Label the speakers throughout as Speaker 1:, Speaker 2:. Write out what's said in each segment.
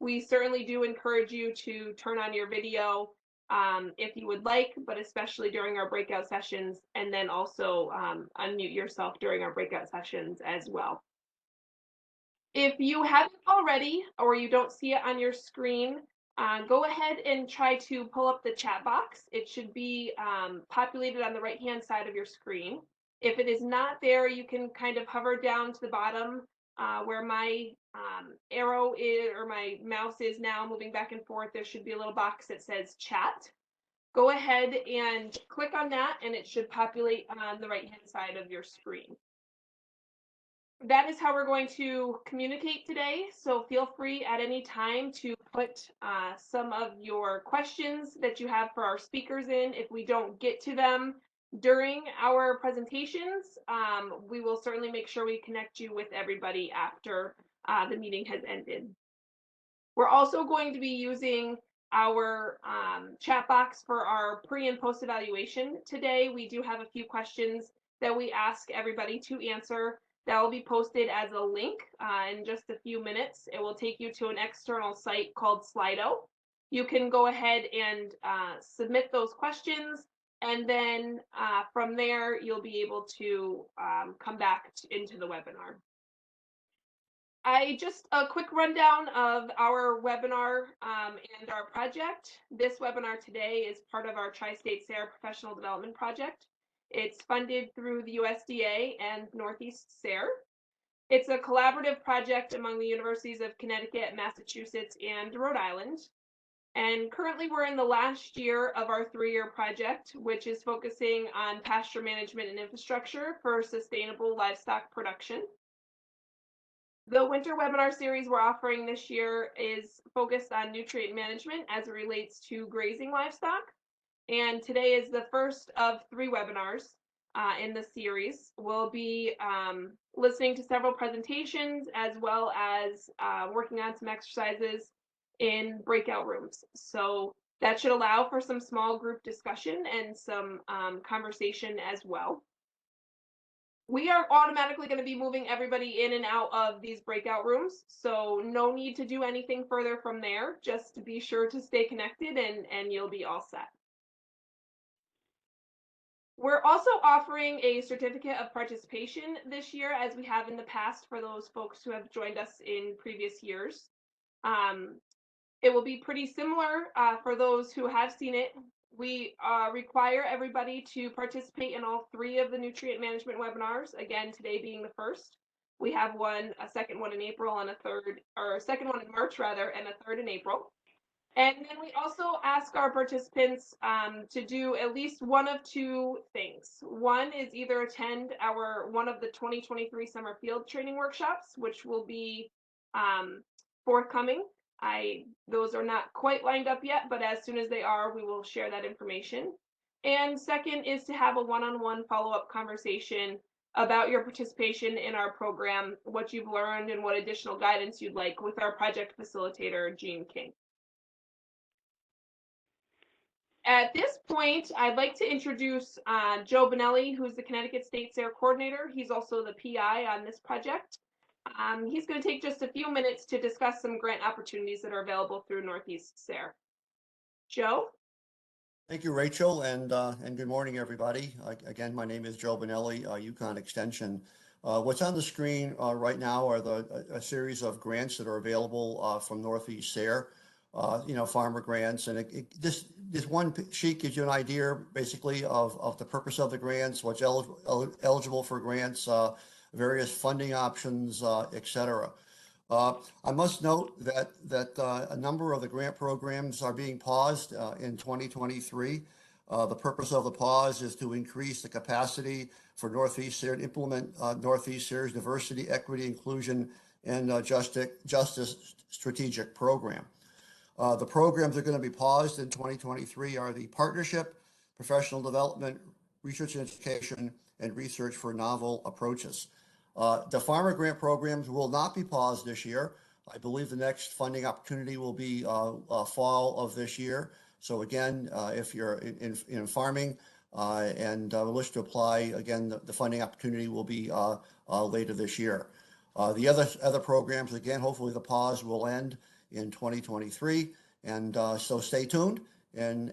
Speaker 1: We certainly do encourage you to turn on your video if you would like, but especially during our breakout sessions, and then also unmute yourself during our breakout sessions as well. If you haven't already, or you don't see it on your screen, go ahead and try to pull up the chat box. It should be populated on the right-hand side of your screen. If it is not there, you can kind of hover down to the bottom where my arrow is, or my mouse is now moving back and forth. There should be a little box that says chat. Go ahead and click on that, and it should populate on the right-hand side of your screen. That is how we're going to communicate today. So feel free at any time to put some of your questions that you have for our speakers in. If we don't get to them during our presentations, we will certainly make sure we connect you with everybody after the meeting has ended. We're also going to be using our chat box for our pre and post evaluation today. We do have a few questions that we ask everybody to answer. That will be posted as a link in just a few minutes. It will take you to an external site called Slido. You can go ahead and submit those questions, and then from there, you'll be able to come back into the webinar. Just a quick rundown of our webinar and our project. This webinar today is part of our Tri-State SARE Professional Development Project. It's funded through the USDA and Northeast SARE. It's a collaborative project among the universities of Connecticut, Massachusetts, and Rhode Island. And currently we're in the last year of our 3-year project, which is focusing on pasture management and infrastructure for sustainable livestock production. The winter webinar series we're offering this year is focused on nutrient management as it relates to grazing livestock. And today is the first of 3 webinars in the series. We'll be listening to several presentations as well as working on some exercises in breakout rooms. So that should allow for some small group discussion and some conversation as well. We are automatically going to be moving everybody in and out of these breakout rooms, so no need to do anything further from there. Just to be sure to stay connected and you'll be all set. We're also offering a certificate of participation this year, as we have in the past for those folks who have joined us in previous years. It will be pretty similar for those who have seen it. We require everybody to participate in all 3 of the nutrient management webinars, again, today being the first. We have a second one in April and a second one in March rather, and a third in April. And then we also ask our participants to do at least one of 2 things. One is either attend one of the 2023 summer field training workshops, which will be forthcoming. Those are not quite lined up yet, but as soon as they are, we will share that information. And second is to have a one-on-one follow-up conversation about your participation in our program, what you've learned, and what additional guidance you'd like with our project facilitator, Jean King. At this point, I'd like to introduce Joe Bonelli, who's the Connecticut State SARE Coordinator. He's also the PI on this project. He's going to take just a few minutes to discuss some grant opportunities that are available through Northeast SARE. Joe?
Speaker 2: Thank you, Rachel, and good morning, everybody. Again, my name is Joe Bonelli, Yukon Extension. What's on the screen right now are a series of grants that are available from Northeast SARE, farmer grants, and this one sheet gives you an idea, basically, of the purpose of the grants, what's eligible for grants, various funding options, etc. I must note that a number of the grant programs are being paused in 2023. The purpose of the pause is to increase the capacity for Northeast SARE to implement Northeast SARE's diversity, equity, inclusion, and justice strategic program. The programs that are going to be paused in 2023 are the Partnership, Professional Development, Research and Education, and Research for Novel Approaches. The farmer grant programs will not be paused this year. I believe the next funding opportunity will be fall of this year. So again, if you're in farming and wish to apply, again, the funding opportunity will be later this year. The other programs, again, hopefully the pause will end in 2023. And so stay tuned and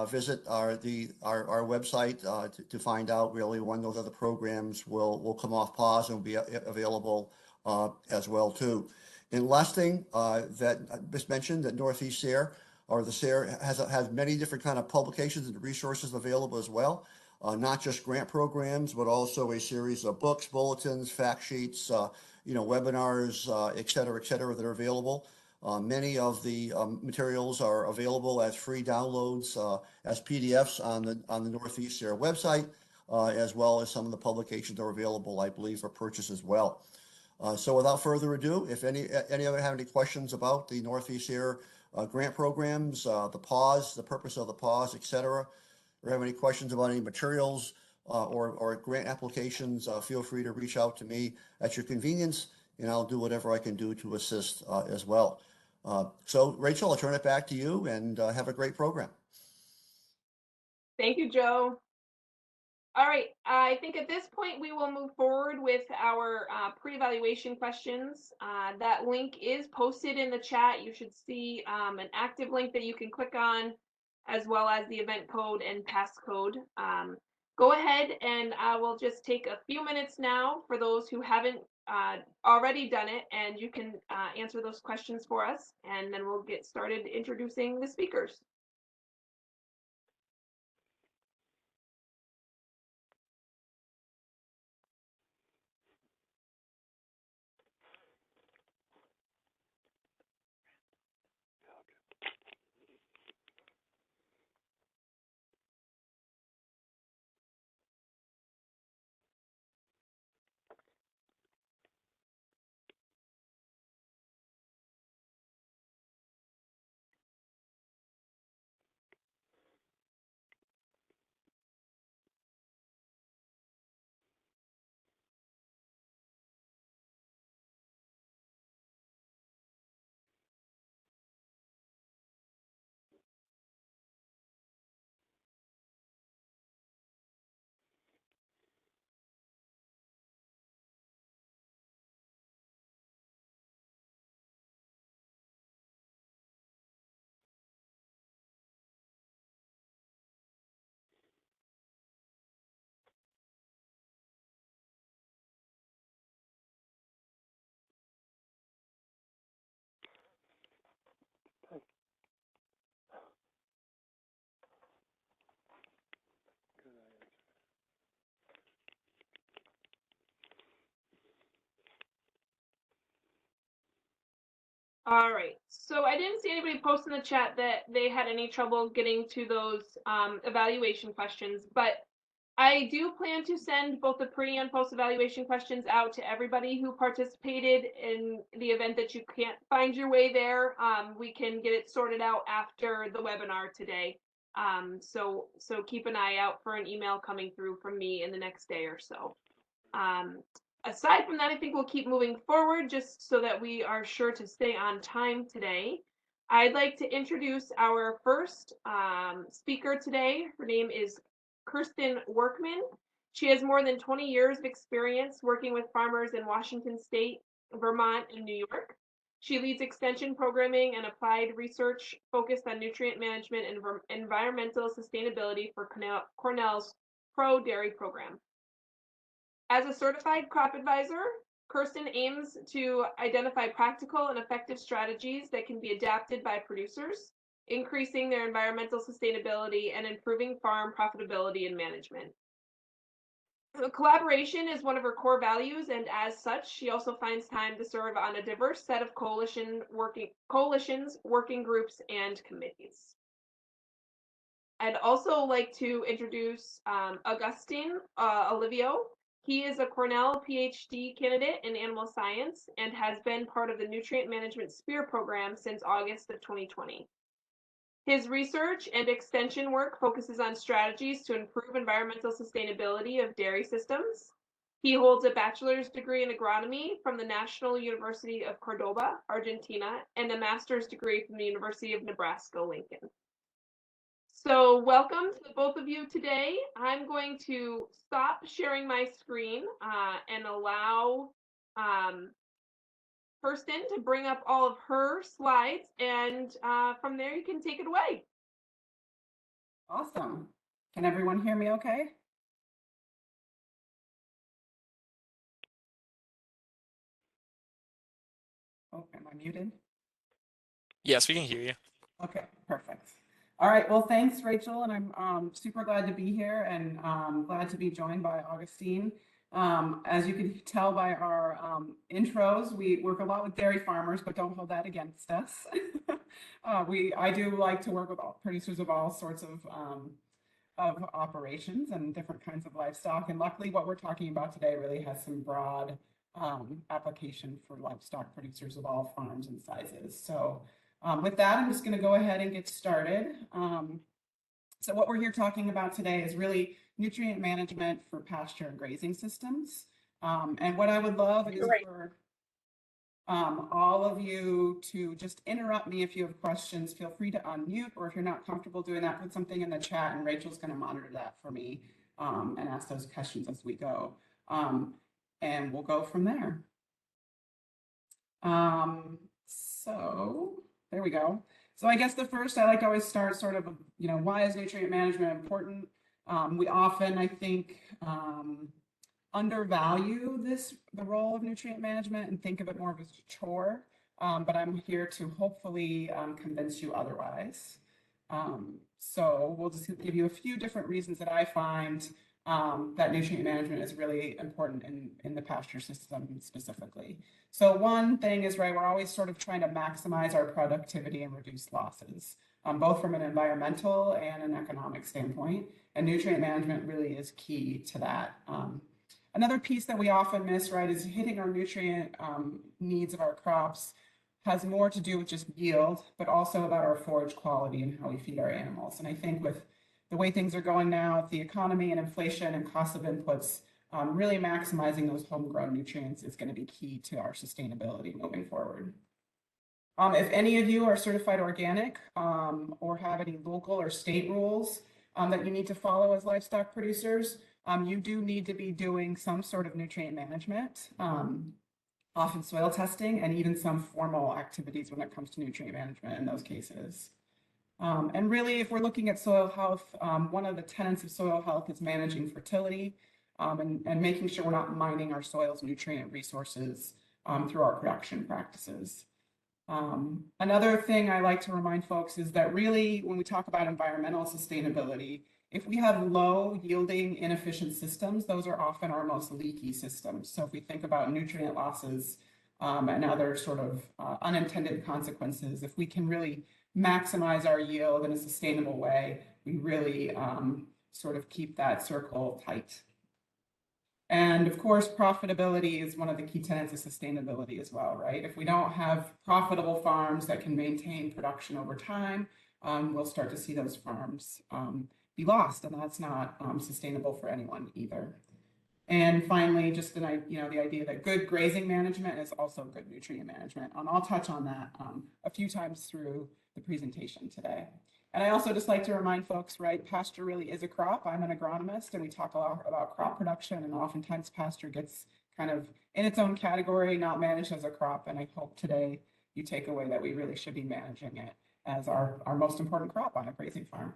Speaker 2: visit our website to find out really when those other programs will come off pause and will be available as well too. And last thing that I just mentioned, that Northeast SARE or the SARE has many different kind of publications and resources available as well. Not just grant programs, but also a series of books, bulletins, fact sheets, webinars, et cetera, that are available. Many of the materials are available as free downloads, as PDFs on the Northeast SARE website, as well as some of the publications are available, I believe, for purchase as well. So without further ado, if any other have any questions about the Northeast SARE grant programs, the pause, the purpose of the pause, et cetera, or have any questions about any materials or grant applications, feel free to reach out to me at your convenience, and I'll do whatever I can do to assist as well. So Rachel, I'll turn it back to you, and have a great program.
Speaker 1: Thank you, Joe. All right, I think at this point we will move forward with our pre-evaluation questions. That link is posted in the chat. You should see an active link that you can click on, as well as the event code and passcode. Go ahead, and I will just take a few minutes now for those who haven't already done it, and you can answer those questions for us, and then we'll get started introducing the speakers. All right, so I didn't see anybody post in the chat that they had any trouble getting to those evaluation questions, but I do plan to send both the pre and post evaluation questions out to everybody who participated. In the event that you can't find your way there, we can get it sorted out after the webinar today. So keep an eye out for an email coming through from me in the next day or so. Aside from that, I think we'll keep moving forward just so that we are sure to stay on time today. I'd like to introduce our first speaker today. Her name is Kirsten Workman. She has more than 20 years of experience working with farmers in Washington State, Vermont, and New York. She leads extension programming and applied research focused on nutrient management and environmental sustainability for Cornell's Pro Dairy program. As a certified crop advisor, Kirsten aims to identify practical and effective strategies that can be adapted by producers, increasing their environmental sustainability and improving farm profitability and management. Collaboration is one of her core values, and as such, she also finds time to serve on a diverse set of coalitions, working groups, and committees. I'd also like to introduce Augustine Olivio. He is a Cornell PhD candidate in animal science and has been part of the Nutrient Management SPEAR program since August of 2020. His research and extension work focuses on strategies to improve environmental sustainability of dairy systems. He holds a bachelor's degree in agronomy from the National University of Cordoba, Argentina, and a master's degree from the University of Nebraska-Lincoln. So welcome to both of you today. I'm going to stop sharing my screen and allow Kirsten to bring up all of her slides, and from there you can take it away.
Speaker 3: Awesome. Can everyone hear me okay? Oh, am I muted?
Speaker 4: Yes, we can hear you.
Speaker 3: Okay, perfect. All right, well, thanks, Rachel, and I'm super glad to be here and glad to be joined by Augustine. As you can tell by our intros, we work a lot with dairy farmers, but don't hold that against us. I do like to work with producers of all sorts of operations and different kinds of livestock. And luckily, what we're talking about today really has some broad application for livestock producers of all farms and sizes. So with that, I'm just going to go ahead and get started. So what we're here talking about today is really nutrient management for pasture and grazing systems. And what I would love is for all of you to just interrupt me if you have questions. Feel free to unmute, or if you're not comfortable doing that, put something in the chat and Rachel's going to monitor that for me and ask those questions as we go. And we'll go from there. So there we go. So I guess the first, I like to always start sort of, why is nutrient management important? We often, I think, undervalue the role of nutrient management and think of it more of as a chore, but I'm here to hopefully convince you otherwise. So we'll just give you a few different reasons that I find that nutrient management is really important in the pasture system specifically. So one thing is, right, we're always sort of trying to maximize our productivity and reduce losses, both from an environmental and an economic standpoint, and nutrient management really is key to that. Another piece that we often miss, right, is hitting our nutrient needs of our crops has more to do with just yield, but also about our forage quality and how we feed our animals. And I think with the way things are going now, with the economy and inflation and cost of inputs, really maximizing those homegrown nutrients is going to be key to our sustainability moving forward. If any of you are certified organic or have any local or state rules that you need to follow as livestock producers, you do need to be doing some sort of nutrient management, often soil testing, and even some formal activities when it comes to nutrient management in those cases. And really, if we're looking at soil health, one of the tenets of soil health is managing fertility and making sure we're not mining our soil's nutrient resources through our production practices. Another thing I like to remind folks is that really, when we talk about environmental sustainability, if we have low yielding inefficient systems, those are often our most leaky systems. So if we think about nutrient losses and other sort of unintended consequences, if we can really maximize our yield in a sustainable way, we really sort of keep that circle tight. And of course, profitability is one of the key tenets of sustainability as well, right? If we don't have profitable farms that can maintain production over time, we'll start to see those farms be lost, and that's not sustainable for anyone either. And finally, just the idea that good grazing management is also good nutrient management. And I'll touch on that a few times through the presentation today. And I also just like to remind folks, right, pasture really is a crop. I'm an agronomist, and we talk a lot about crop production, and oftentimes pasture gets kind of in its own category, not managed as a crop. And I hope today you take away that we really should be managing it as our most important crop on a grazing farm.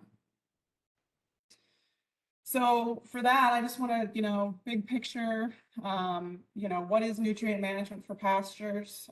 Speaker 3: So for that, I just want to, big picture, what is nutrient management for pastures?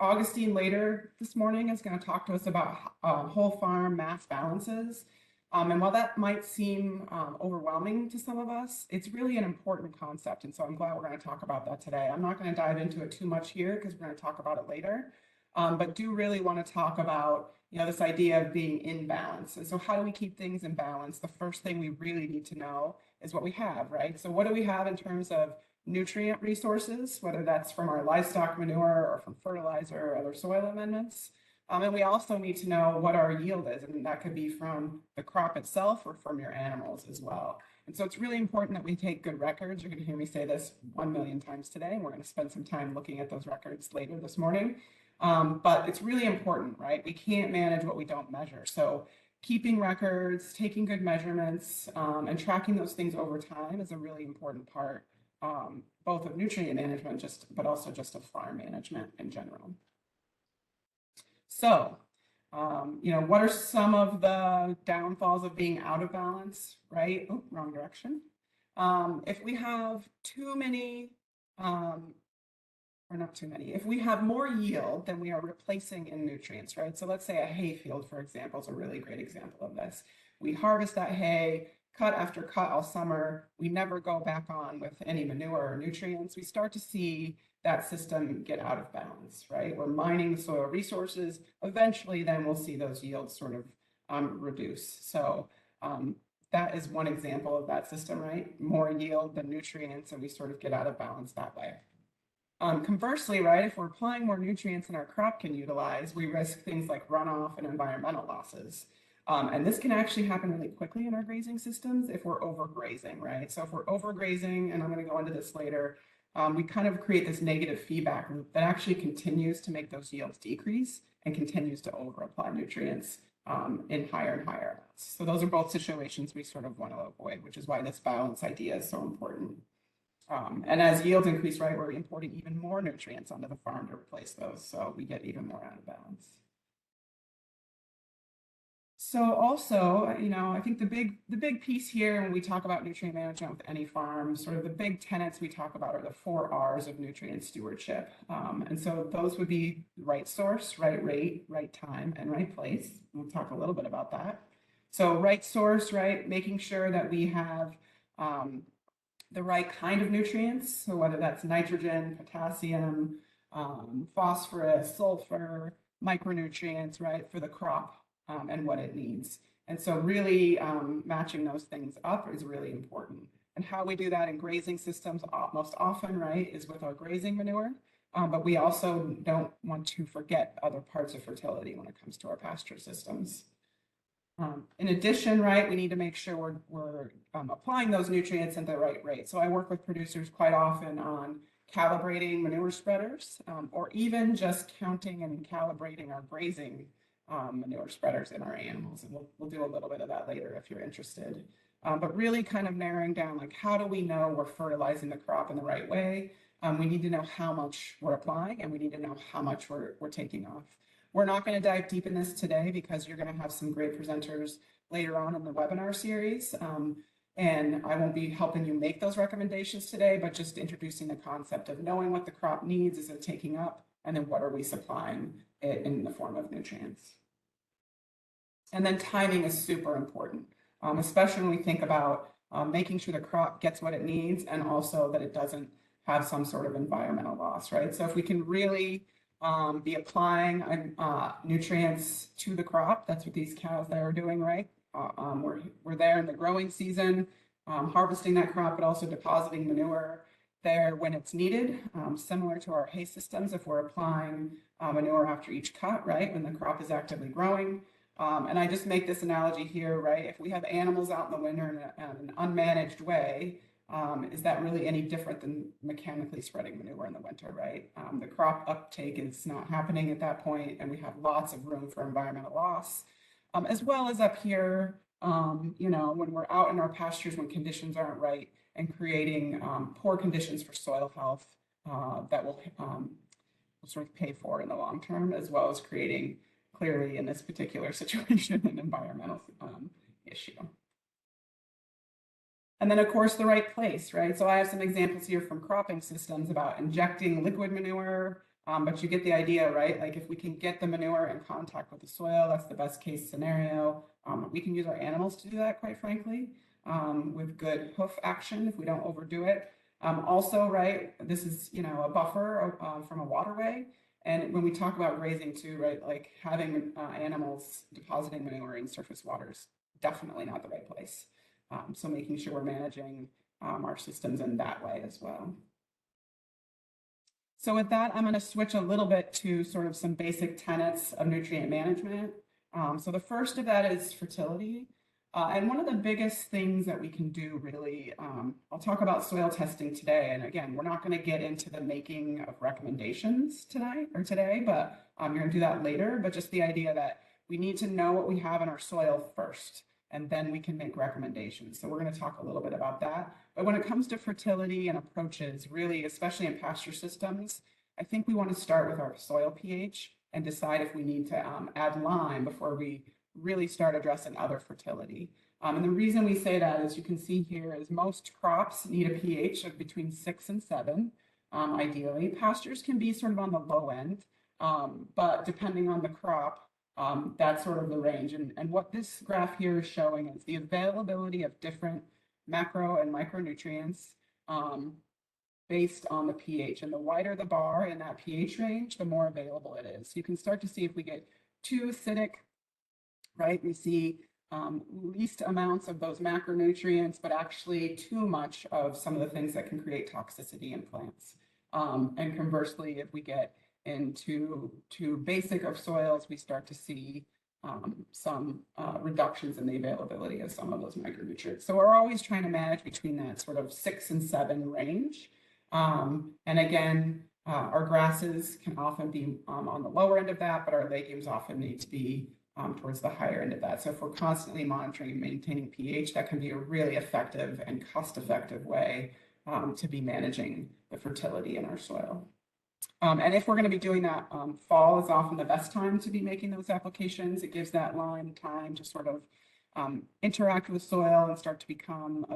Speaker 3: Augustine later this morning is going to talk to us about whole farm mass balances. And while that might seem overwhelming to some of us, it's really an important concept. And so I'm glad we're going to talk about that today. I'm not going to dive into it too much here because we're going to talk about it later, but do really want to talk about this idea of being in balance. And so how do we keep things in balance? The first thing we really need to know is what we have, right? So what do we have in terms of nutrient resources, whether that's from our livestock manure or from fertilizer or other soil amendments? And we also need to know what our yield is, and that could be from the crop itself or from your animals as well. And so it's really important that we take good records. You're going to hear me say this 1 million times today, and we're going to spend some time looking at those records later this morning. But it's really important, right? We can't manage what we don't measure. So keeping records, taking good measurements, and tracking those things over time is a really important part both of nutrient management, but also just of farm management in general. So, what are some of the downfalls of being out of balance, right? Oh, wrong direction. If we have too many, or not too many, if we have more yield than we are replacing in nutrients, right? So let's say a hay field, for example, is a really great example of this. We harvest that hay, cut after cut all summer. We never go back on with any manure or nutrients. We start to see that system get out of balance, right? We're mining the soil resources. Eventually, then we'll see those yields sort of reduce. So that is one example of that system, right? More yield than nutrients, and we sort of get out of balance that way. Conversely, right, if we're applying more nutrients than our crop can utilize, we risk things like runoff and environmental losses. And this can actually happen really quickly in our grazing systems if we're overgrazing, right? So if we're overgrazing, and I'm going to go into this later, we kind of create this negative feedback loop that actually continues to make those yields decrease and continues to over-apply nutrients in higher and higher amounts. So those are both situations we sort of want to avoid, which is why this balance idea is so important. And as yields increase, right, we're importing even more nutrients onto the farm to replace those, so we get even more out of balance. So also, I think the big piece here when we talk about nutrient management with any farm, sort of the big tenets we talk about are the 4 R's of nutrient stewardship. And so those would be right source, right rate, right time, and right place. We'll talk a little bit about that. So right source, right, making sure that we have the right kind of nutrients. So whether that's nitrogen, potassium, phosphorus, sulfur, micronutrients, right, for the crop and what it needs. And so really matching those things up is really important. And how we do that in grazing systems most often, right, is with our grazing manure. But we also don't want to forget other parts of fertility when it comes to our pasture systems. In addition, right, we need to make sure we're applying those nutrients at the right rate. So I work with producers quite often on calibrating manure spreaders or even just counting and calibrating our grazing manure spreaders in our animals. And we'll do a little bit of that later if you're interested. But really kind of narrowing down, like, how do we know we're fertilizing the crop in the right way? We need to know how much we're applying, and we need to know how much we're taking off. We're not going to dive deep in this today because you're going to have some great presenters later on in the webinar series. And I won't be helping you make those recommendations today, but just introducing the concept of knowing what the crop needs, is it taking up, and then what are we supplying it in the form of nutrients. And then timing is super important, especially when we think about making sure the crop gets what it needs and also that it doesn't have some sort of environmental loss, right? So if we can really be applying nutrients to the crop, that's what these cows there are doing, right? We're there in the growing season, harvesting that crop, but also depositing manure there when it's needed, similar to our hay systems if we're applying manure after each cut, right, when the crop is actively growing. And I just make this analogy here, right? If we have animals out in the winter in an unmanaged way, is that really any different than mechanically spreading manure in the winter, right? The crop uptake is not happening at that point, and we have lots of room for environmental loss, as well as up here, when we're out in our pastures when conditions aren't right and creating poor conditions for soil health that will sort of pay for in the long term, as well as creating, clearly in this particular situation, an environmental issue. And then, of course, the right place, right? So I have some examples here from cropping systems about injecting liquid manure, but you get the idea, right? Like if we can get the manure in contact with the soil, that's the best case scenario. We can use our animals to do that, quite frankly, with good hoof action if we don't overdo it. Also, right, this is, a buffer from a waterway. And when we talk about grazing too, right, like having animals depositing manure in surface waters, definitely not the right place. So making sure we're managing our systems in that way as well. So with that, I'm going to switch a little bit to sort of some basic tenets of nutrient management. So the first of that is fertility. And one of the biggest things that we can do really, I'll talk about soil testing today. And again, we're not going to get into the making of recommendations tonight or today, but you're going to do that later. But just the idea that we need to know what we have in our soil first, and then we can make recommendations. So we're going to talk a little bit about that. But when it comes to fertility and approaches, really, especially in pasture systems, I think we want to start with our soil pH and decide if we need to add lime before we really start addressing other fertility. And the reason we say that, as you can see here, is most crops need a pH of between 6 and 7, ideally. Pastures can be sort of on the low end, but depending on the crop, that's sort of the range. And what this graph here is showing is the availability of different macro and micronutrients based on the pH. And the wider the bar in that pH range, the more available it is. You can start to see if we get too acidic, right? We see least amounts of those macronutrients, but actually too much of some of the things that can create toxicity in plants. And conversely, if we get into too basic of soils, we start to see some reductions in the availability of some of those micronutrients. So we're always trying to manage between that sort of 6 and 7 range. And again, our grasses can often be on the lower end of that, but our legumes often need to be towards the higher end of that. So if we're constantly monitoring and maintaining pH, that can be a really effective and cost-effective way to be managing the fertility in our soil. And if we're going to be doing that, fall is often the best time to be making those applications. It gives that lime time to sort of interact with soil and start to become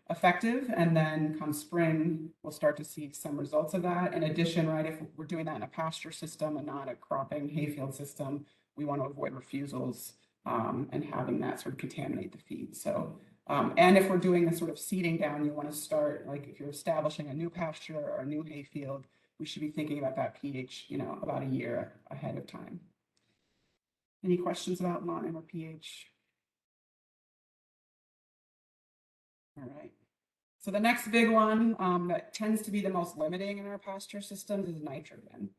Speaker 3: effective. And then come spring, we'll start to see some results of that. In addition, right, if we're doing that in a pasture system and not a cropping hayfield system, we want to avoid refusals and having that sort of contaminate the feed. So, and if we're doing this sort of seeding down, you want to start, like if you're establishing a new pasture or a new hayfield, we should be thinking about that pH, about a year ahead of time. Any questions about lime or pH? All right. So the next big one that tends to be the most limiting in our pasture systems is nitrogen.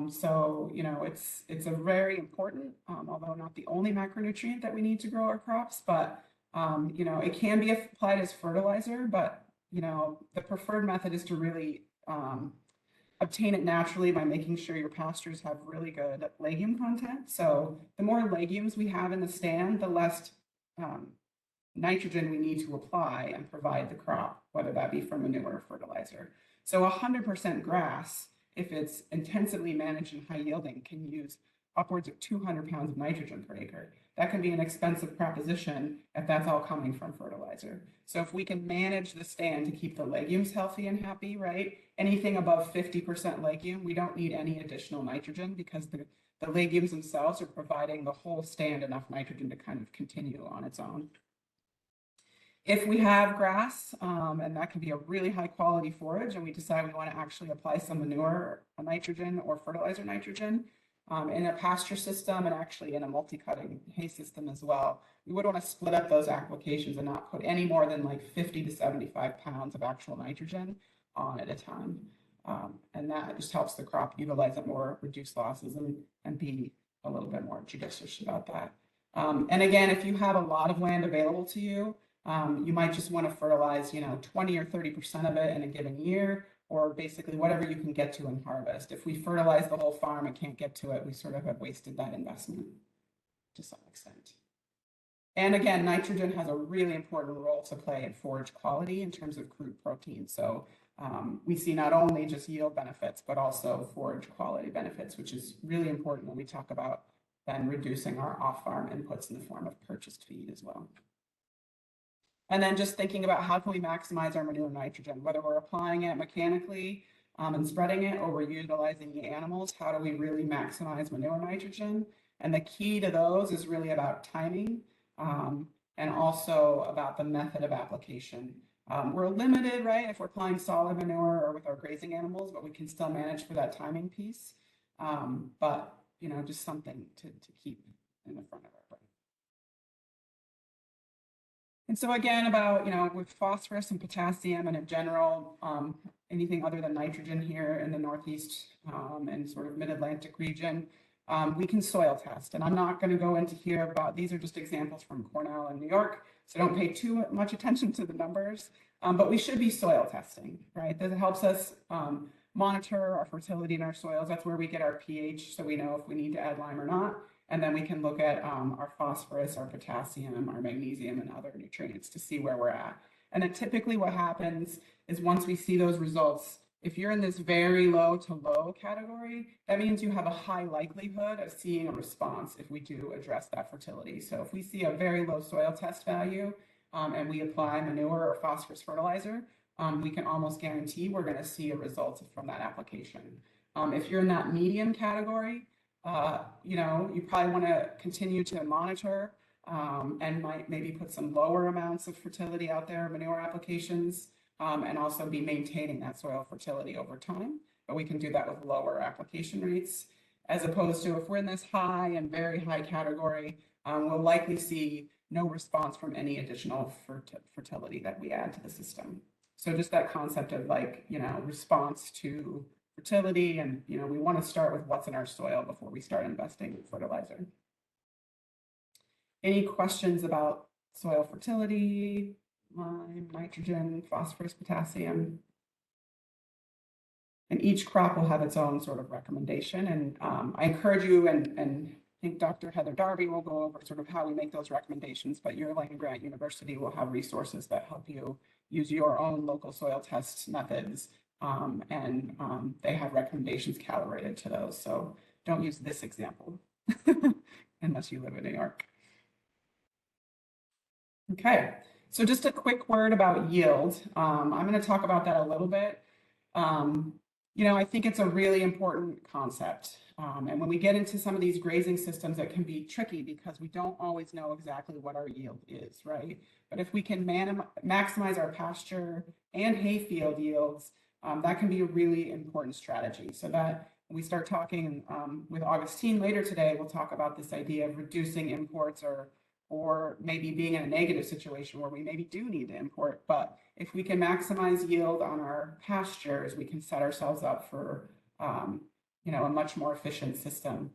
Speaker 3: So, it's a very important, although not the only macronutrient that we need to grow our crops, but, it can be applied as fertilizer, but, the preferred method is to really obtain it naturally by making sure your pastures have really good legume content. So the more legumes we have in the stand, the less nitrogen we need to apply and provide the crop, whether that be from manure or fertilizer. So 100% grass, if it's intensively managed and high yielding, can use upwards of 200 pounds of nitrogen per acre. That can be an expensive proposition if that's all coming from fertilizer. So if we can manage the stand to keep the legumes healthy and happy, right? Anything above 50% legume, we don't need any additional nitrogen because the legumes themselves are providing the whole stand enough nitrogen to kind of continue on its own. If we have grass, and that can be a really high quality forage, and we decide we want to actually apply some manure nitrogen or fertilizer nitrogen in a pasture system and actually in a multi-cutting hay system as well, we would want to split up those applications and not put any more than like 50 to 75 pounds of actual nitrogen on at a time. And that just helps the crop utilize it more, reduce losses, and be a little bit more judicious about that. And again, if you have a lot of land available to you, you might just want to fertilize, 20 or 30% of it in a given year, or basically whatever you can get to in harvest. If we fertilize the whole farm and can't get to it, we sort of have wasted that investment to some extent. And again, nitrogen has a really important role to play in forage quality in terms of crude protein. So we see not only just yield benefits, but also forage quality benefits, which is really important when we talk about then reducing our off-farm inputs in the form of purchased feed as well. And then just thinking about how can we maximize our manure nitrogen, whether we're applying it mechanically and spreading it, or we're utilizing the animals, how do we really maximize manure nitrogen? And the key to those is really about timing and also about the method of application. We're limited, right, if we're applying solid manure or with our grazing animals, but we can still manage for that timing piece. But, just something to keep in the front of our brain. And so again, about, with phosphorus and potassium and in general, anything other than nitrogen here in the Northeast and sort of mid-Atlantic region, we can soil test. And I'm not going to go into here about, these are just examples from Cornell and New York, so don't pay too much attention to the numbers, but we should be soil testing, right? That helps us monitor our fertility in our soils. That's where we get our pH, so we know if we need to add lime or not. And then we can look at our phosphorus, our potassium, our magnesium, and other nutrients to see where we're at. And then typically what happens is once we see those results, if you're in this very low to low category, that means you have a high likelihood of seeing a response if we do address that fertility. So if we see a very low soil test value and we apply manure or phosphorus fertilizer, we can almost guarantee we're going to see a result from that application. If you're in that medium category, you probably want to continue to monitor and might maybe put some lower amounts of fertility out there, manure applications, and also be maintaining that soil fertility over time. But we can do that with lower application rates, as opposed to if we're in this high and very high category, we'll likely see no response from any additional fertility that we add to the system. So just that concept of response to fertility, and we want to start with what's in our soil before we start investing in fertilizer. Any questions about soil fertility, lime, nitrogen, phosphorus, potassium? And each crop will have its own sort of recommendation. And I encourage you, and I think Dr. Heather Darby will go over sort of how we make those recommendations, but your land-grant university will have resources that help you use your own local soil test methods, and they have recommendations calibrated to those. So don't use this example unless you live in New York. Okay, so just a quick word about yield. I'm going to talk about that a little bit. I think it's a really important concept. And when we get into some of these grazing systems, it can be tricky because we don't always know exactly what our yield is, right? But if we can maximize our pasture and hayfield yields, that can be a really important strategy. So that when we start talking with Augustine later today, we'll talk about this idea of reducing imports or maybe being in a negative situation where we maybe do need to import. But if we can maximize yield on our pastures, we can set ourselves up for a much more efficient system.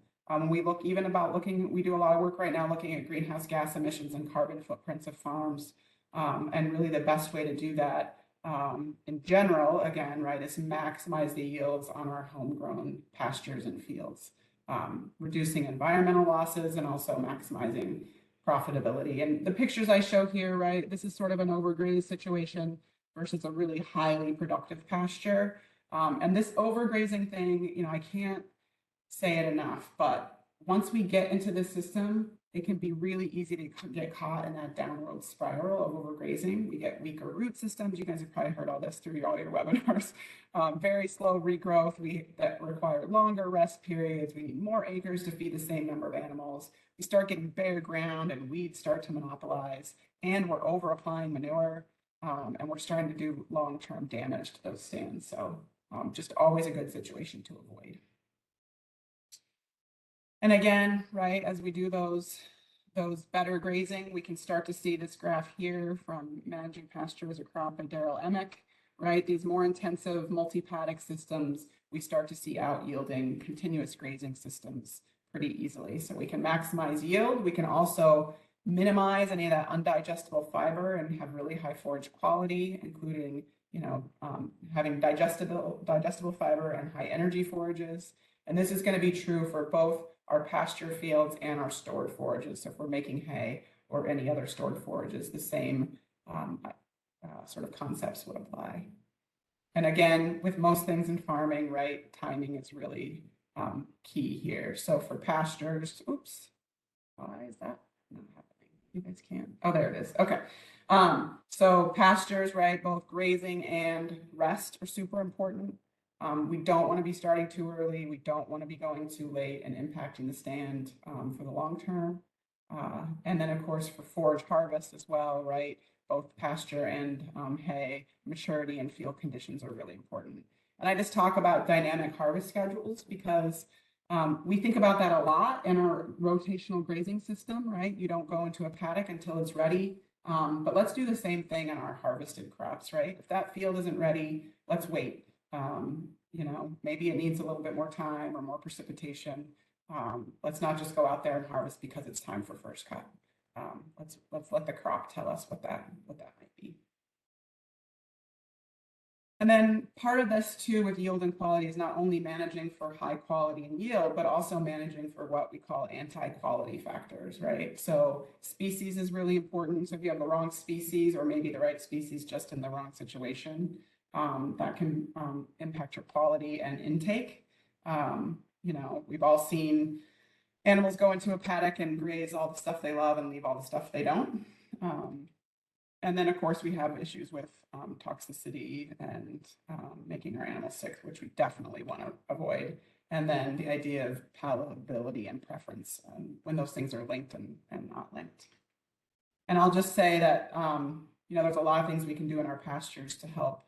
Speaker 3: We look even about we do a lot of work right now looking at greenhouse gas emissions and carbon footprints of farms. And really the best way to do that in general, again, right, is maximize the yields on our homegrown pastures and fields, reducing environmental losses and also maximizing profitability. And the pictures I show here, right, this is sort of an overgrazed situation versus a really highly productive pasture. And this overgrazing thing, I can't say it enough, but once we get into this system, it can be really easy to get caught in that downward spiral of overgrazing. We get weaker root systems. You guys have probably heard all this through all your webinars. Very slow regrowth that require longer rest periods. We need more acres to feed the same number of animals. We start getting bare ground and weeds start to monopolize, and we're over applying manure, and we're starting to do long-term damage to those stands. So just always a good situation to avoid. And again, right, as we do those better grazing, we can start to see this graph here from Managing Pasture as a Crop by Daryl Emick, right? These more intensive multi-paddock systems, we start to see out-yielding continuous grazing systems pretty easily. So we can maximize yield. We can also minimize any of that undigestible fiber and have really high forage quality, including, having digestible fiber and high energy forages. And this is going to be true for both our pasture fields and our stored forages. So if we're making hay or any other stored forages, the same sort of concepts would apply. And again, with most things in farming, right, timing is really key here. So for pastures, oops, why is that not happening? You guys can't. Oh, there it is. Okay. So pastures, right, both grazing and rest are super important. We don't want to be starting too early. We don't want to be going too late and impacting the stand for the long term. And then, of course, for forage harvest as well, right? Both pasture and hay, maturity and field conditions are really important. And I just talk about dynamic harvest schedules because we think about that a lot in our rotational grazing system, right? You don't go into a paddock until it's ready. But let's do the same thing on our harvested crops, right? If that field isn't ready, let's wait. Maybe it needs a little bit more time or more precipitation. Let's not just go out there and harvest because it's time for first cut. Let's let the crop tell us what that might be. And then part of this too with yield and quality is not only managing for high quality and yield, but also managing for what we call anti-quality factors, right? So species is really important. So if you have the wrong species or maybe the right species just in the wrong situation, that can impact your quality and intake. You know, we've all seen animals go into a paddock and graze all the stuff they love and leave all the stuff they don't. And then, of course, we have issues with toxicity and making our animals sick, which we definitely want to avoid. And then the idea of palatability and preference when those things are linked and not linked. And I'll just say that, you know, there's a lot of things we can do in our pastures to help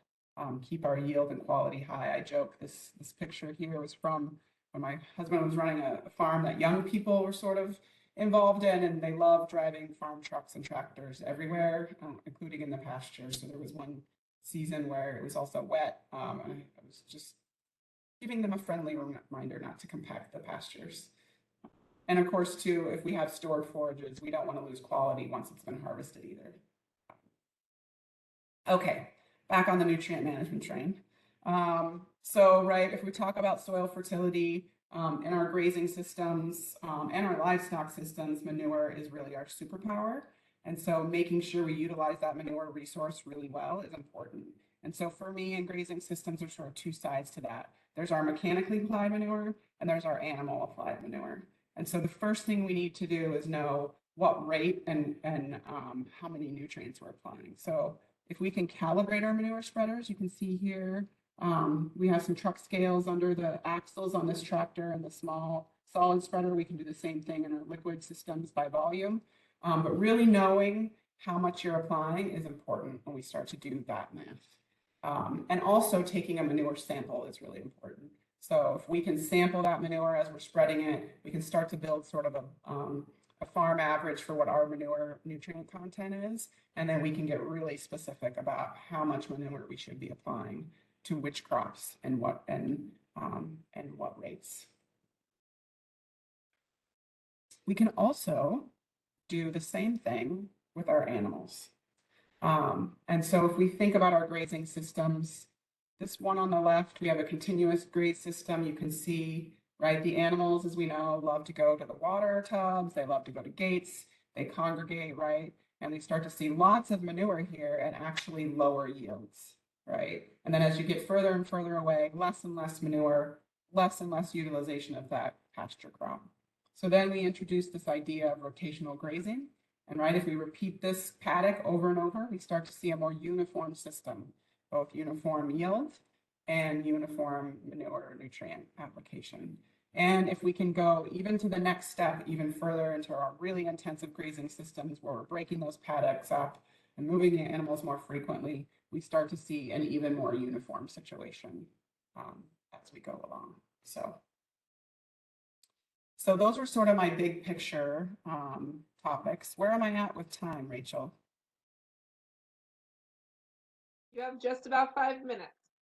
Speaker 3: keep our yield and quality high. I joke this picture here was from when my husband was running a farm that young people were sort of involved in, and they love driving farm trucks and tractors everywhere, including in the pasture. So there was one season where it was also wet. I was just giving them a friendly reminder not to compact the pastures. And of course, too, if we have stored forages, we don't want to lose quality once it's been harvested either. Okay, back on the nutrient management train. So, right, if we talk about soil fertility, in our grazing systems and our livestock systems, manure is really our superpower. And so making sure we utilize that manure resource really well is important. And so for me, in grazing systems, there's sort of two sides to that. There's our mechanically applied manure and there's our animal applied manure. And so the first thing we need to do is know what rate and how many nutrients we're applying. So if we can calibrate our manure spreaders, you can see here, we have some truck scales under the axles on this tractor and the small solid spreader. We can do the same thing in our liquid systems by volume. But really knowing how much you're applying is important when we start to do that math. And also taking a manure sample is really important. So if we can sample that manure as we're spreading it, we can start to build sort of a farm average for what our manure nutrient content is. And then we can get really specific about how much manure we should be applying to which crops and what rates. We can also do the same thing with our animals. And so if we think about our grazing systems, this one on the left, we have a continuous graze system. You can see, right, the animals, as we know, love to go to the water tubs. They love to go to gates. They congregate, right? And we start to see lots of manure here and actually lower yields, right? And then as you get further and further away, less and less manure, less and less utilization of that pasture crop. So then we introduce this idea of rotational grazing. And right, if we repeat this paddock over and over, we start to see a more uniform system, both uniform yield and uniform manure nutrient application. And if we can go even to the next step, even further into our really intensive grazing systems where we're breaking those paddocks up and moving the animals more frequently, we start to see an even more uniform situation as we go along. So those are sort of my big picture topics. Where am I at with time, Rachel?
Speaker 1: You have just about 5 minutes.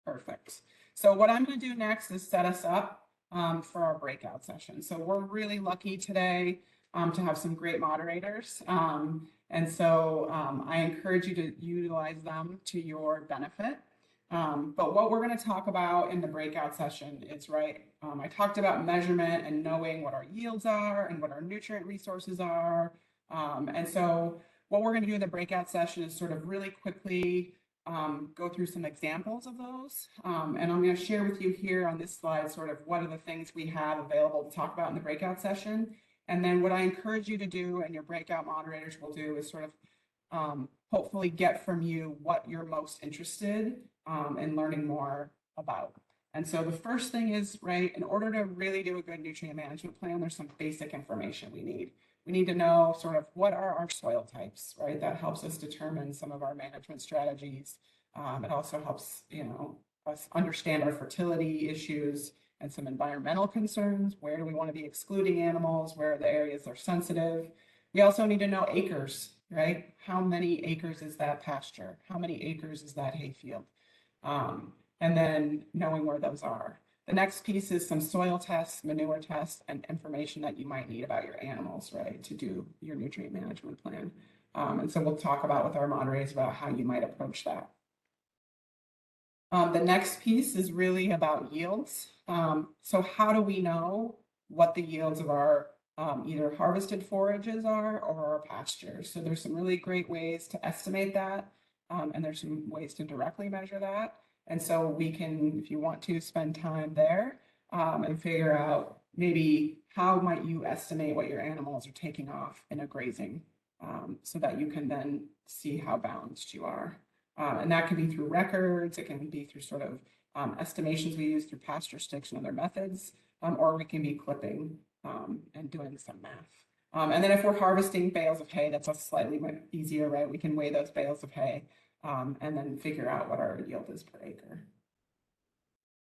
Speaker 3: Perfect. So what I'm going to do next is set us up for our breakout session. So we're really lucky today to have some great moderators. And so I encourage you to utilize them to your benefit. But what we're going to talk about in the breakout session is, right, I talked about measurement and knowing what our yields are and what our nutrient resources are. And so what we're going to do in the breakout session is sort of really quickly go through some examples of those. And I'm going to share with you here on this slide sort of what are the things we have available to talk about in the breakout session. And then what I encourage you to do and your breakout moderators will do is sort of hopefully get from you what you're most interested in learning more about. And so the first thing is, right, in order to really do a good nutrient management plan, there's some basic information we need. We need to know sort of what are our soil types, right? That helps us determine some of our management strategies. It also helps, you know, us understand our fertility issues and some environmental concerns. Where do we want to be excluding animals? Where are the areas that are sensitive? We also need to know acres, right? How many acres is that pasture? How many acres is that hayfield? And then knowing where those are. The next piece is some soil tests, manure tests, and information that you might need about your animals, right, to do your nutrient management plan. And so we'll talk about with our moderators about how you might approach that. The next piece is really about yields. So how do we know what the yields of our either harvested forages are or our pastures? So there's some really great ways to estimate that, and there's some ways to directly measure that. And so we can, if you want to, spend time there and figure out maybe how might you estimate what your animals are taking off in a grazing, so that you can then see how balanced you are. And that can be through records, it can be through sort of estimations we use through pasture sticks and other methods, or we can be clipping and doing some math. And then if we're harvesting bales of hay, that's a slightly easier, right? We can weigh those bales of hay and then figure out what our yield is per acre.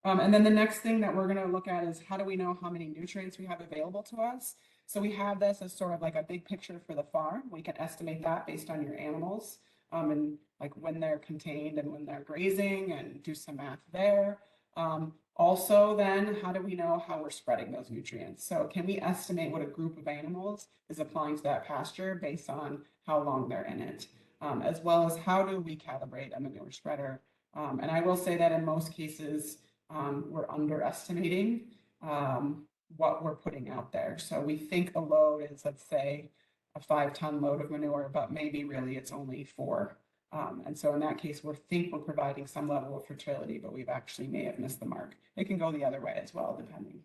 Speaker 3: And then the next thing that we're going to look at is how do we know how many nutrients we have available to us? So we have this as sort of like a big picture for the farm. We can estimate that based on your animals and like when they're contained and when they're grazing and do some math there. Also then, how do we know how we're spreading those nutrients? So can we estimate what a group of animals is applying to that pasture based on how long they're in it? As well as how do we calibrate a manure spreader? And I will say that in most cases, we're underestimating what we're putting out there. So we think a load is, let's say, a 5-ton load of manure, but maybe really it's only 4. And so in that case, we think we're providing some level of fertility, but we've actually may have missed the mark. It can go the other way as well, depending.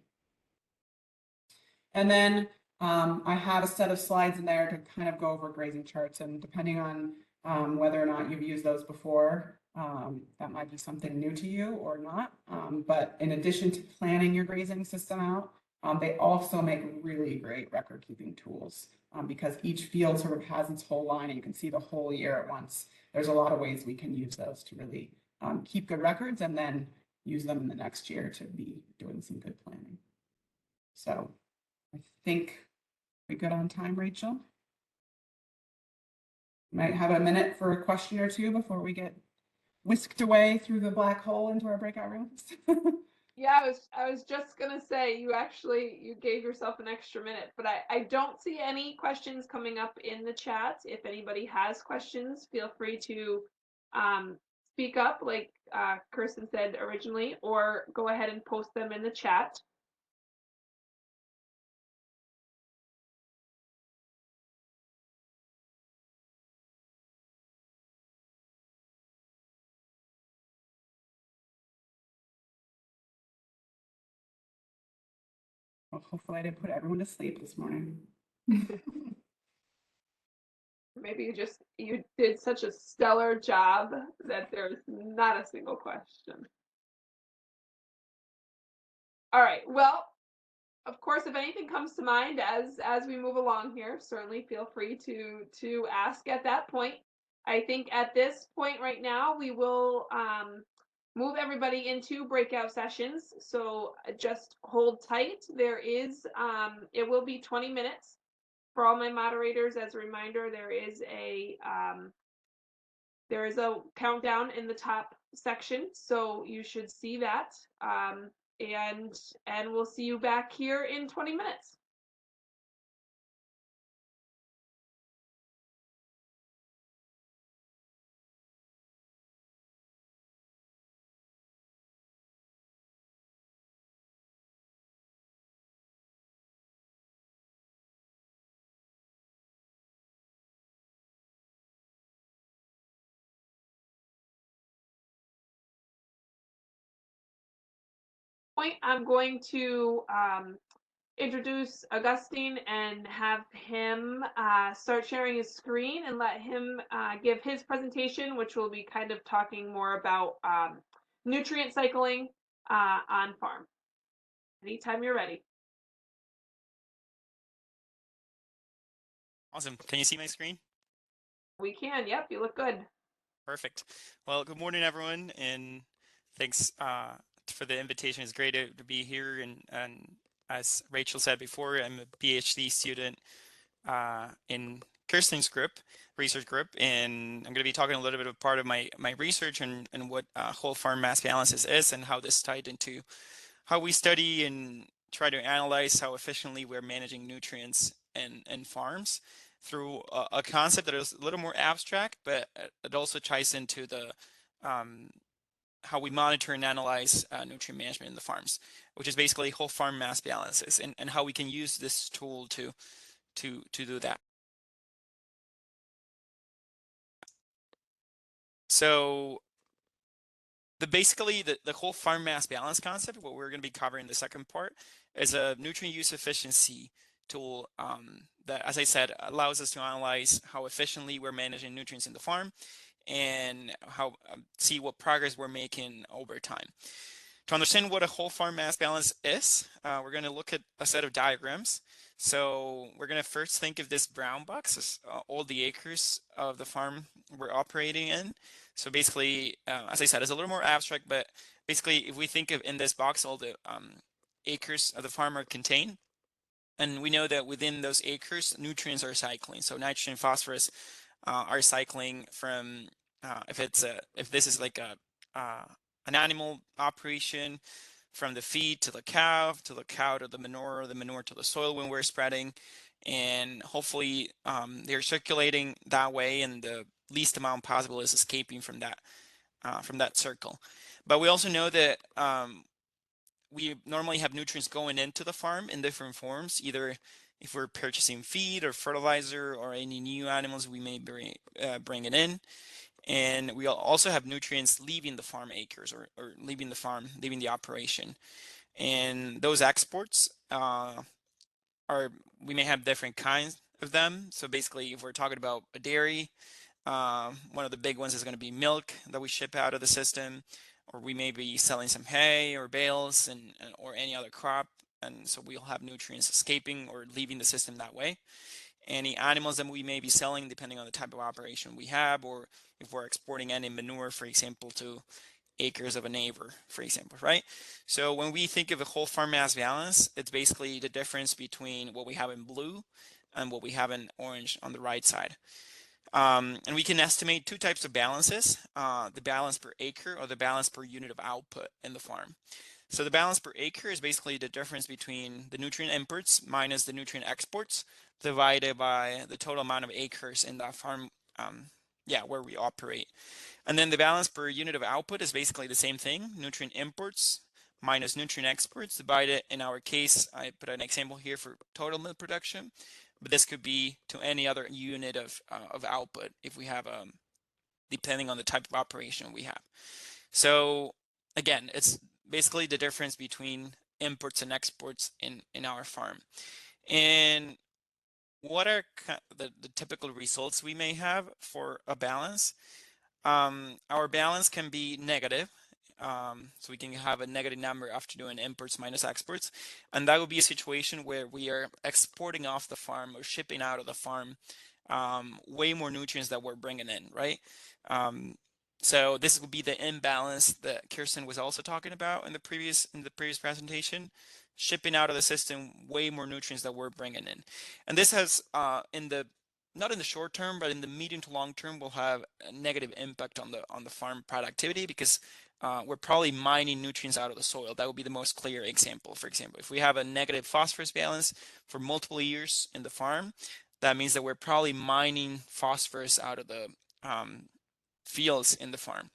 Speaker 3: And then I have a set of slides in there to kind of go over grazing charts, and depending on whether or not you've used those before, that might be something new to you or not. But in addition to planning your grazing system out, they also make really great record keeping tools because each field sort of has its whole line and you can see the whole year at once. There's a lot of ways we can use those to really keep good records and then use them in the next year to be doing some good planning. So I think we're good on time, Rachel. Might have a minute for a question or two before we get whisked away through the black hole into our breakout rooms.
Speaker 1: Yeah, I was just gonna say you gave yourself an extra minute, but I don't see any questions coming up in the chat. If anybody has questions, feel free to speak up like Kirsten said originally, or go ahead and post them in the chat.
Speaker 3: Well, hopefully I didn't put everyone to sleep this morning.
Speaker 1: Maybe you did such a stellar job that there's not a single question. All right, well, of course, if anything comes to mind as we move along here, certainly feel free to ask at that point. I think at this point right now, we will move everybody into breakout sessions. So just hold tight. It will be 20 minutes for all my moderators. As a reminder, there is a countdown in the top section, so you should see that. And we'll see you back here in 20 minutes. I'm going to introduce Augustine and have him start sharing his screen and let him give his presentation, which will be kind of talking more about nutrient cycling on farm. Anytime you're ready.
Speaker 4: Awesome. Can you see my screen?
Speaker 1: We can. Yep, you look good.
Speaker 4: Perfect. Well, good morning, everyone, and thanks for the invitation. It's great to be here. And as Rachel said before, I'm a PhD student in Kirsten's research group, and I'm going to be talking a little bit of part of my research and what whole farm mass balances is and how this tied into how we study and try to analyze how efficiently we're managing nutrients in farms through a concept that is a little more abstract, but it also ties into the how we monitor and analyze nutrient management in the farms, which is basically whole farm mass balances, and how we can use this tool to do that. So basically the whole farm mass balance concept, what we're going to be covering in the second part, is a nutrient use efficiency tool that, as I said, allows us to analyze how efficiently we're managing nutrients in the farm and how see what progress we're making over time. To understand what a whole farm mass balance is, we're going to look at a set of diagrams. So we're going to first think of this brown box as all the acres of the farm we're operating in. So basically, as I said, it's a little more abstract, but basically, if we think of in this box, all the acres of the farm are contained. And we know that within those acres, nutrients are cycling. So nitrogen, phosphorus are cycling from, if this is like an animal operation, from the feed to the cow to the manure to the soil when we're spreading, and hopefully they're circulating that way, and the least amount possible is escaping from that circle. But we also know that we normally have nutrients going into the farm in different forms, either if we're purchasing feed or fertilizer or any new animals we may bring it in. And we also have nutrients leaving the farm acres or leaving the farm, leaving the operation. And those exports we may have different kinds of them. So basically, if we're talking about a dairy, one of the big ones is going to be milk that we ship out of the system, or we may be selling some hay or bales or any other crop. And so we'll have nutrients escaping or leaving the system that way. Any animals that we may be selling, depending on the type of operation we have, or if we're exporting any manure, for example, to acres of a neighbor, for example, right? So when we think of a whole farm mass balance, it's basically the difference between what we have in blue and what we have in orange on the right side. And we can estimate two types of balances, the balance per acre or the balance per unit of output in the farm. So the balance per acre is basically the difference between the nutrient inputs minus the nutrient exports divided by the total amount of acres in that farm, where we operate. And then the balance per unit of output is basically the same thing, nutrient imports minus nutrient exports divided, in our case, I put an example here for total milk production, but this could be to any other unit of output if we have, depending on the type of operation we have. So again, it's basically the difference between imports and exports in our farm. And what are the typical results we may have for a balance? Our balance can be negative. So we can have a negative number after doing imports minus exports. And that would be a situation where we are exporting off the farm or shipping out of the farm way more nutrients that we're bringing in, right? So this would be the imbalance that Kirsten was also talking about in the previous presentation, shipping out of the system way more nutrients that we're bringing in. And this has not in the short term, but in the medium to long term, will have a negative impact on the farm productivity, because we're probably mining nutrients out of the soil. That would be the most clear example. For example, if we have a negative phosphorus balance for multiple years in the farm, that means that we're probably mining phosphorus out of the fields in the farm.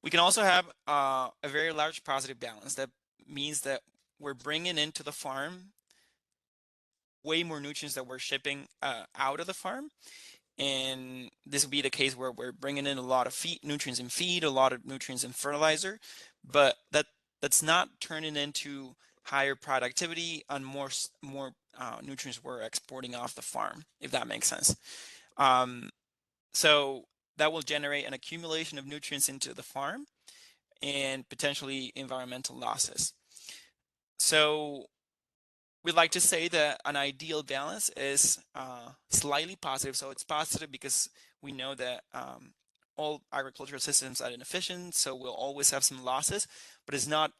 Speaker 4: We can also have a very large positive balance. That means that we're bringing into the farm way more nutrients that we're shipping out of the farm. And this will be the case where we're bringing in a lot of nutrients in feed, a lot of nutrients in fertilizer, but that's not turning into higher productivity and more nutrients we're exporting off the farm, if that makes sense. So that will generate an accumulation of nutrients into the farm and potentially environmental losses. So we'd like to say that an ideal balance is slightly positive. So it's positive because we know that all agricultural systems are inefficient, so we'll always have some losses, but it's not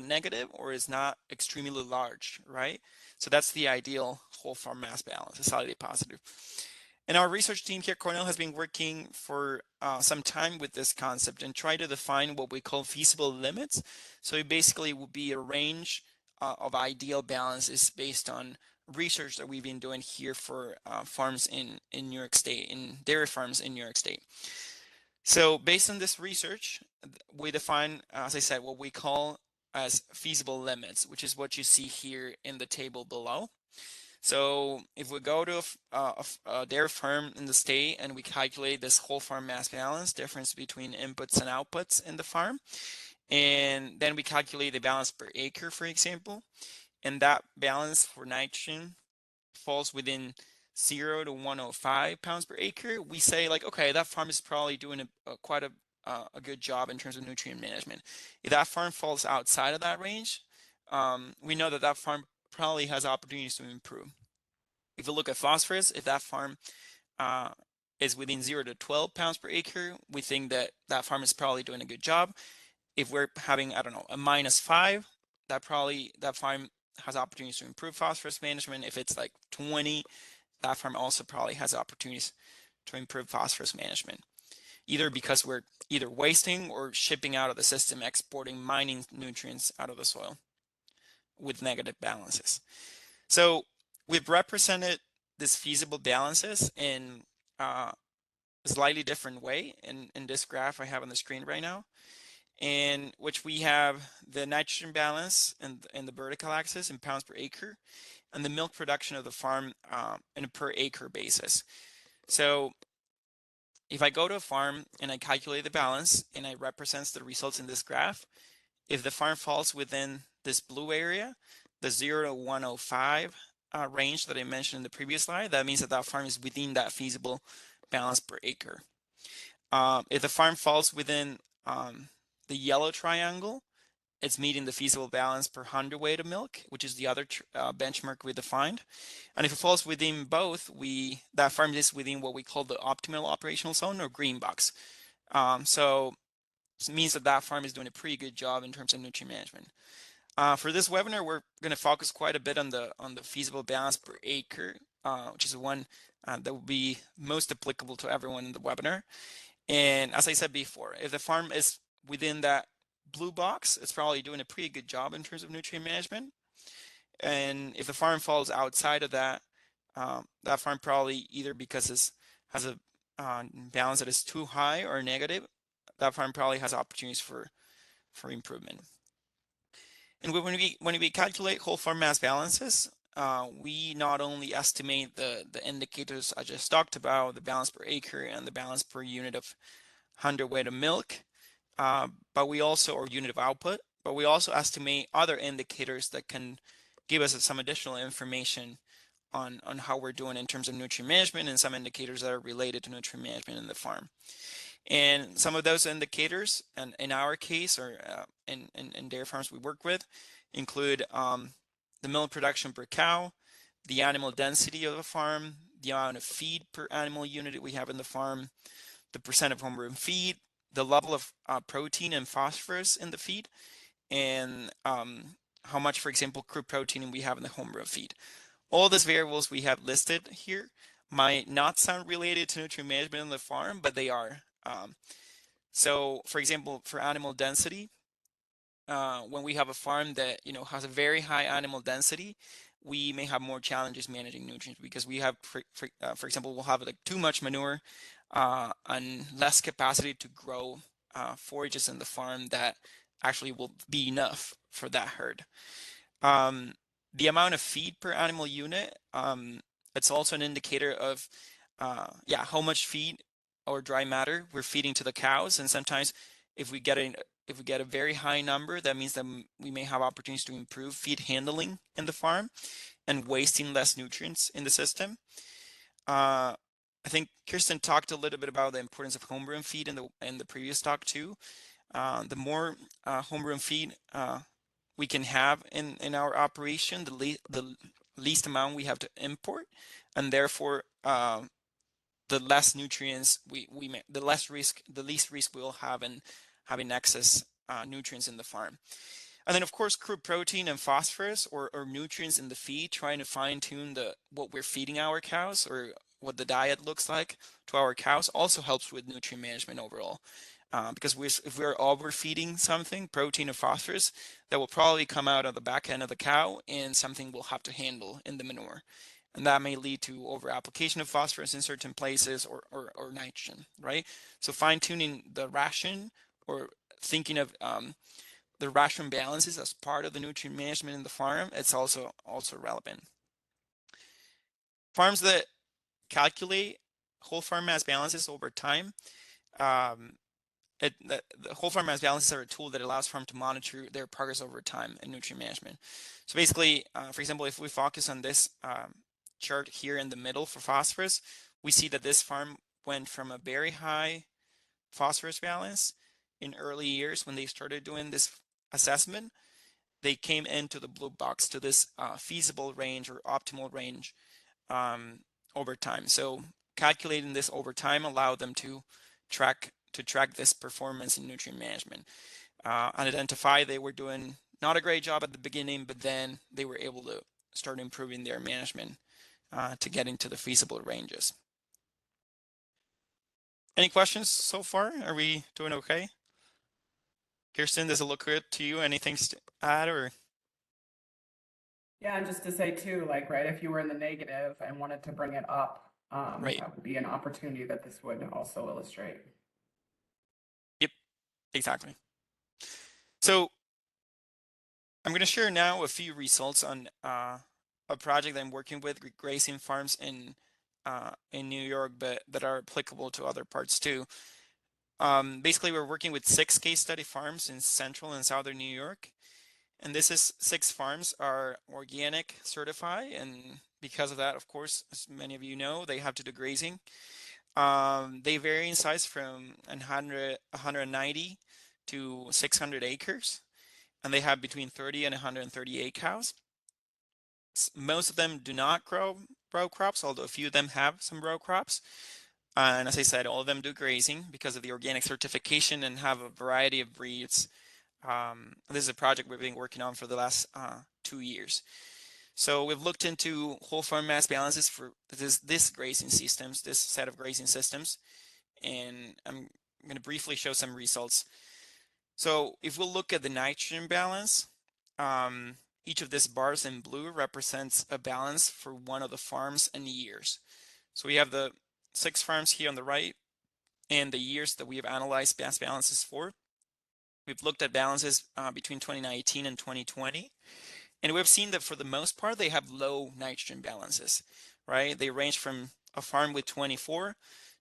Speaker 4: negative or it's not extremely large, right? So that's the ideal whole farm mass balance, is slightly positive. And our research team here at Cornell has been working for some time with this concept and try to define what we call feasible limits. So it basically will be a range of ideal balances based on research that we've been doing here for farms in New York State, in dairy farms in New York State. So based on this research, we define, as I said, what we call as feasible limits, which is what you see here in the table below. So if we go to a dairy farm in the state and we calculate this whole farm mass balance, difference between inputs and outputs in the farm, and then we calculate the balance per acre, for example, and that balance for nitrogen falls within 0 to 105 pounds per acre, we say like, okay, that farm is probably doing quite a good job in terms of nutrient management. If that farm falls outside of that range, we know that that farm probably has opportunities to improve. If you look at phosphorus, if that farm uh, is within 0 to 12 pounds per acre, we think that that farm is probably doing a good job. If we're having, I don't know, a -5, that farm has opportunities to improve phosphorus management. If it's like 20, that farm also probably has opportunities to improve phosphorus management, either because we're either wasting or shipping out of the system, exporting mining nutrients out of the soil with negative balances. So we've represented these feasible balances in a slightly different way in this graph I have on the screen right now, in which we have the nitrogen balance and the vertical axis in pounds per acre, and the milk production of the farm on a per acre basis. So if I go to a farm and I calculate the balance and I represent the results in this graph, if the farm falls within this blue area, the 0 to 105 range that I mentioned in the previous slide, that means that that farm is within that feasible balance per acre. If the farm falls within the yellow triangle, it's meeting the feasible balance per hundredweight of milk, which is the other benchmark we defined. And if it falls within both, that farm is within what we call the optimal operational zone, or green box. So it means that that farm is doing a pretty good job in terms of nutrient management. For this webinar, we're going to focus quite a bit on the feasible balance per acre, which is the one that will be most applicable to everyone in the webinar. And as I said before, if the farm is within that blue box, it's probably doing a pretty good job in terms of nutrient management. And if the farm falls outside of that, that farm probably either because it has a balance that is too high or negative, that farm probably has opportunities for improvement. And when we calculate whole farm mass balances, we not only estimate the indicators I just talked about, the balance per acre and the balance per unit of hundredweight of milk, but we also, or unit of output, but we also estimate other indicators that can give us some additional information on how we're doing in terms of nutrient management, and some indicators that are related to nutrient management in the farm. And some of those indicators, and in our case, or in dairy farms we work with, include the milk production per cow, the animal density of the farm, the amount of feed per animal unit we have in the farm, the percent of homegrown feed, the level of protein and phosphorus in the feed, and how much, for example, crude protein we have in the homegrown feed. All these variables we have listed here might not sound related to nutrient management on the farm, but they are. So, for example, for animal density, when we have a farm that has a very high animal density, we may have more challenges managing nutrients, because we have, for example, we'll have like too much manure and less capacity to grow forages in the farm that actually will be enough for that herd. The amount of feed per animal unit, it's also an indicator of how much feed or dry matter we're feeding to the cows. And sometimes if we get a very high number, that means that we may have opportunities to improve feed handling in the farm and wasting less nutrients in the system. I think Kirsten talked a little bit about the importance of homegrown feed in the previous talk too. The more homegrown feed we can have in our operation, the least amount we have to import, and therefore the less nutrients the least risk we'll have in having excess nutrients in the farm. And then of course, crude protein and phosphorus, or nutrients in the feed, trying to fine tune what we're feeding our cows, or what the diet looks like to our cows, also helps with nutrient management overall. Because if we're overfeeding something, protein or phosphorus, that will probably come out of the back end of the cow, and something we'll have to handle in the manure. and that may lead to over application of phosphorus in certain places or nitrogen, right? So fine tuning the ration or thinking of the ration balances as part of the nutrient management in the farm, it's also relevant. Farms that calculate whole farm mass balances over time, the whole farm mass balances are a tool that allows farm to monitor their progress over time in nutrient management. So basically, for example, if we focus on this chart here in the middle for phosphorus, we see that this farm went from a very high phosphorus balance in early years when they started doing this assessment. They came into the blue box to this feasible range or optimal range over time. So calculating this over time allowed them to track this performance in nutrient management and identify they were doing not a great job at the beginning, but then they were able to start improving their management to get into the feasible ranges. Any questions so far? Are we doing okay? Kirsten, does it look good to you? Anything to add or?
Speaker 3: Yeah, and just to say too, like, right, if you were in the negative and wanted to bring it up,
Speaker 4: Right.
Speaker 3: that would be an opportunity that this would also illustrate.
Speaker 4: Yep, exactly. So I'm going to share now a few results on a project that I'm working with grazing farms in New York, but that are applicable to other parts too. Basically, we're working with 6 case study farms in central and southern New York. And this is 6 farms are organic certified. And because of that, of course, as many of you know, they have to do grazing. They vary in size from 190 to 600 acres. And they have between 30 and 138 cows. Most of them do not grow row crops, although a few of them have some row crops. And as I said, all of them do grazing because of the organic certification and have a variety of breeds. This is a project we've been working on for the last 2 years. So we've looked into whole farm mass balances for this grazing systems, this set of grazing systems, and I'm going to briefly show some results. So if we'll look at the nitrogen balance, each of these bars in blue represents a balance for one of the farms and years. So we have the 6 farms here on the right and the years that we have analyzed mass balances for. We've looked at balances between 2019 and 2020, and we've seen that for the most part, they have low nitrogen balances, right? They range from a farm with 24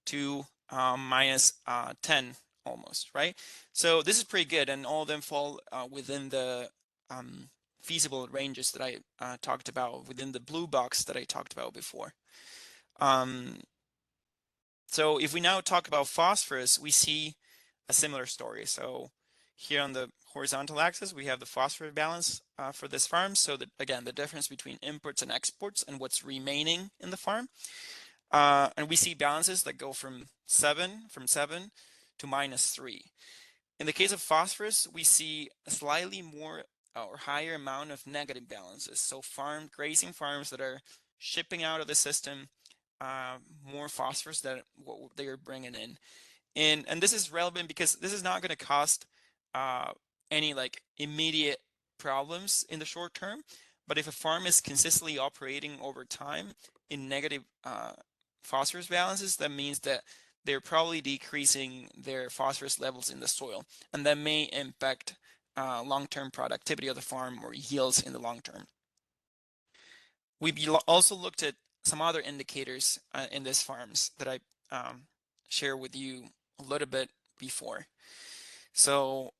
Speaker 4: to minus 10 almost, right? So this is pretty good, and all of them fall within the feasible ranges that I talked about, within the blue box that I talked about before. So if we now talk about phosphorus, we see a similar story. So here on the horizontal axis, we have the phosphorus balance for this farm. So that, again, the difference between imports and exports and what's remaining in the farm. And we see balances that go from 7 to -3. In the case of phosphorus, we see a slightly more or higher amount of negative balances. So grazing farms that are shipping out of the system more phosphorus than what they are bringing in. And this is relevant because this is not going to cost any like immediate problems in the short term. But if a farm is consistently operating over time in negative phosphorus balances, that means that they're probably decreasing their phosphorus levels in the soil, and that may impact long-term productivity of the farm or yields in the long term. We've also looked at some other indicators in these farms that I shared with you a little bit before. So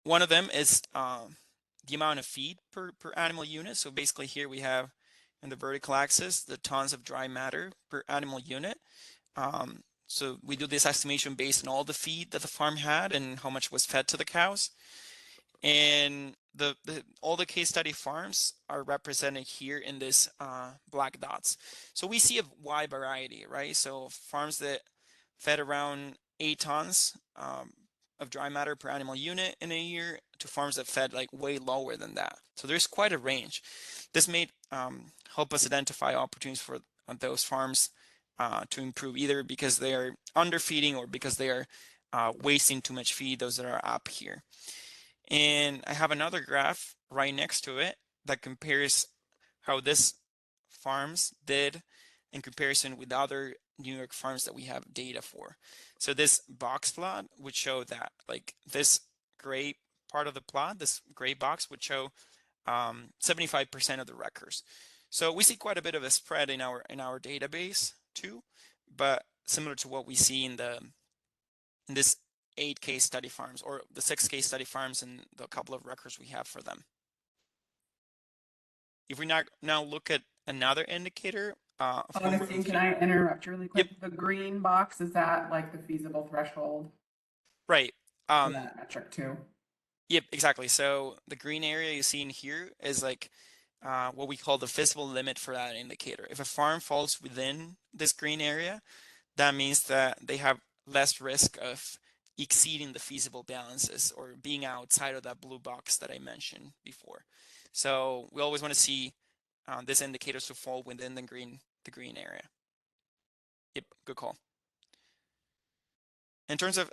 Speaker 4: one of them is the amount of feed per animal unit. So basically here we have in the vertical axis the tons of dry matter per animal unit. So we do this estimation based on all the feed that the farm had and how much was fed to the cows. And all the case study farms are represented here in this black dots. So we see a wide variety, right? So farms that fed around 8 tons of dry matter per animal unit in a year to farms that fed like way lower than that. So there's quite a range. This may help us identify opportunities for those farms to improve, either because they are underfeeding or because they are wasting too much feed, those that are up here. And I have another graph right next to it that compares how this farms did in comparison with other New York farms that we have data for. So this box plot would show that, like, this gray part of the plot, this gray box would show 75% of the records. So we see quite a bit of a spread in our database too, but similar to what we see in this 8 case study farms, or the 6 case study farms, and the couple of records we have for them. If we now look at another indicator,
Speaker 3: Augustine, can I interrupt really quick?
Speaker 4: Yep.
Speaker 3: The green box, is that like the feasible threshold
Speaker 4: Right.
Speaker 3: for that metric too?
Speaker 4: Yep, exactly. So the green area you see in here is like what we call the feasible limit for that indicator. If a farm falls within this green area, that means that they have less risk of exceeding the feasible balances or being outside of that blue box that I mentioned before. So we always want to see this indicators to fall within the green area. Yep, good call. In terms of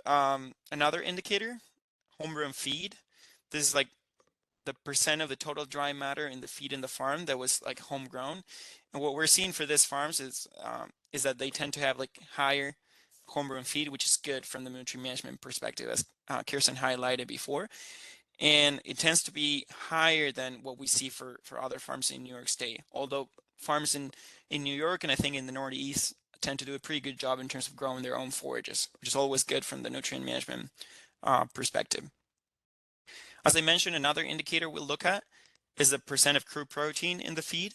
Speaker 4: another indicator, homegrown feed, this is like the percent of the total dry matter in the feed in the farm that was like homegrown. And what we're seeing for this farms is that they tend to have like higher homegrown feed, which is good from the nutrient management perspective, as Kirsten highlighted before. And it tends to be higher than what we see for other farms in New York State. Although farms in New York and I think in the Northeast tend to do a pretty good job in terms of growing their own forages, which is always good from the nutrient management perspective. As I mentioned, another indicator we'll look at is the percent of crude protein in the feed.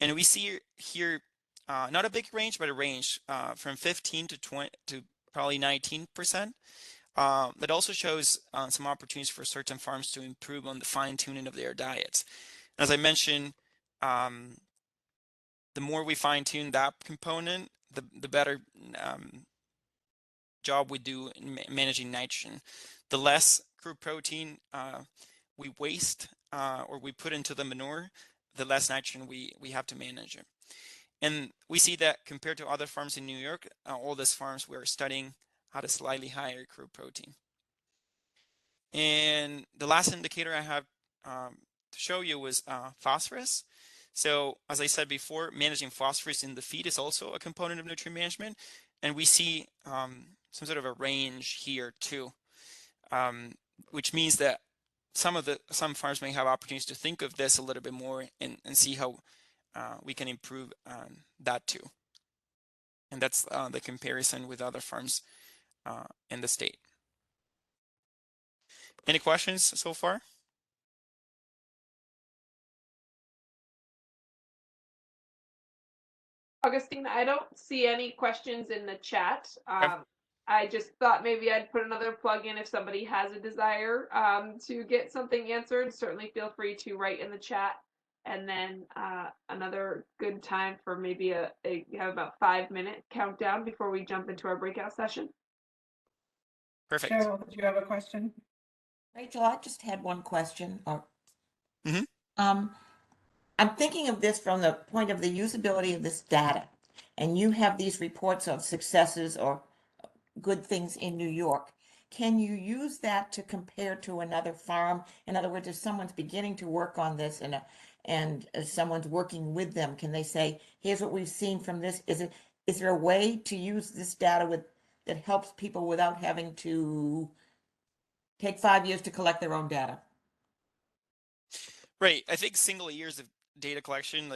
Speaker 4: And we see here not a big range, but a range from 15 to 20 to probably 19%. That also shows some opportunities for certain farms to improve on the fine tuning of their diets. As I mentioned, the more we fine tune that component, the better job we do in managing nitrogen. The less crude protein we waste or we put into the manure, the less nitrogen we have to manage it. And we see that compared to other farms in New York, all these farms we're studying had a slightly higher crude protein. And the last indicator I have to show you was phosphorus. So as I said before, managing phosphorus in the feed is also a component of nutrient management. And we see some sort of a range here too, which means that some farms may have opportunities to think of this a little bit more and see how we can improve that too. And that's the comparison with other farms in the state. Any questions so far?
Speaker 1: Augustine, I don't see any questions in the chat.
Speaker 4: Okay.
Speaker 1: I just thought maybe I'd put another plug in if somebody has a desire to get something answered. Certainly feel free to write in the chat. And then another good time for maybe we have about 5-minute countdown before we jump into our breakout session.
Speaker 4: Perfect.
Speaker 3: Cheryl, did you have a question?
Speaker 5: Rachel, I just had one question.
Speaker 4: Mhm.
Speaker 5: I'm thinking of this from the point of the usability of this data, and you have these reports of successes or good things in New York. Can you use that to compare to another farm? In other words, if someone's beginning to work on this and as someone's working with them, can they say, here's what we've seen from this? Is there a way to use this data that helps people without having to take 5 years to collect their own data?
Speaker 4: Right. I think single years of data collection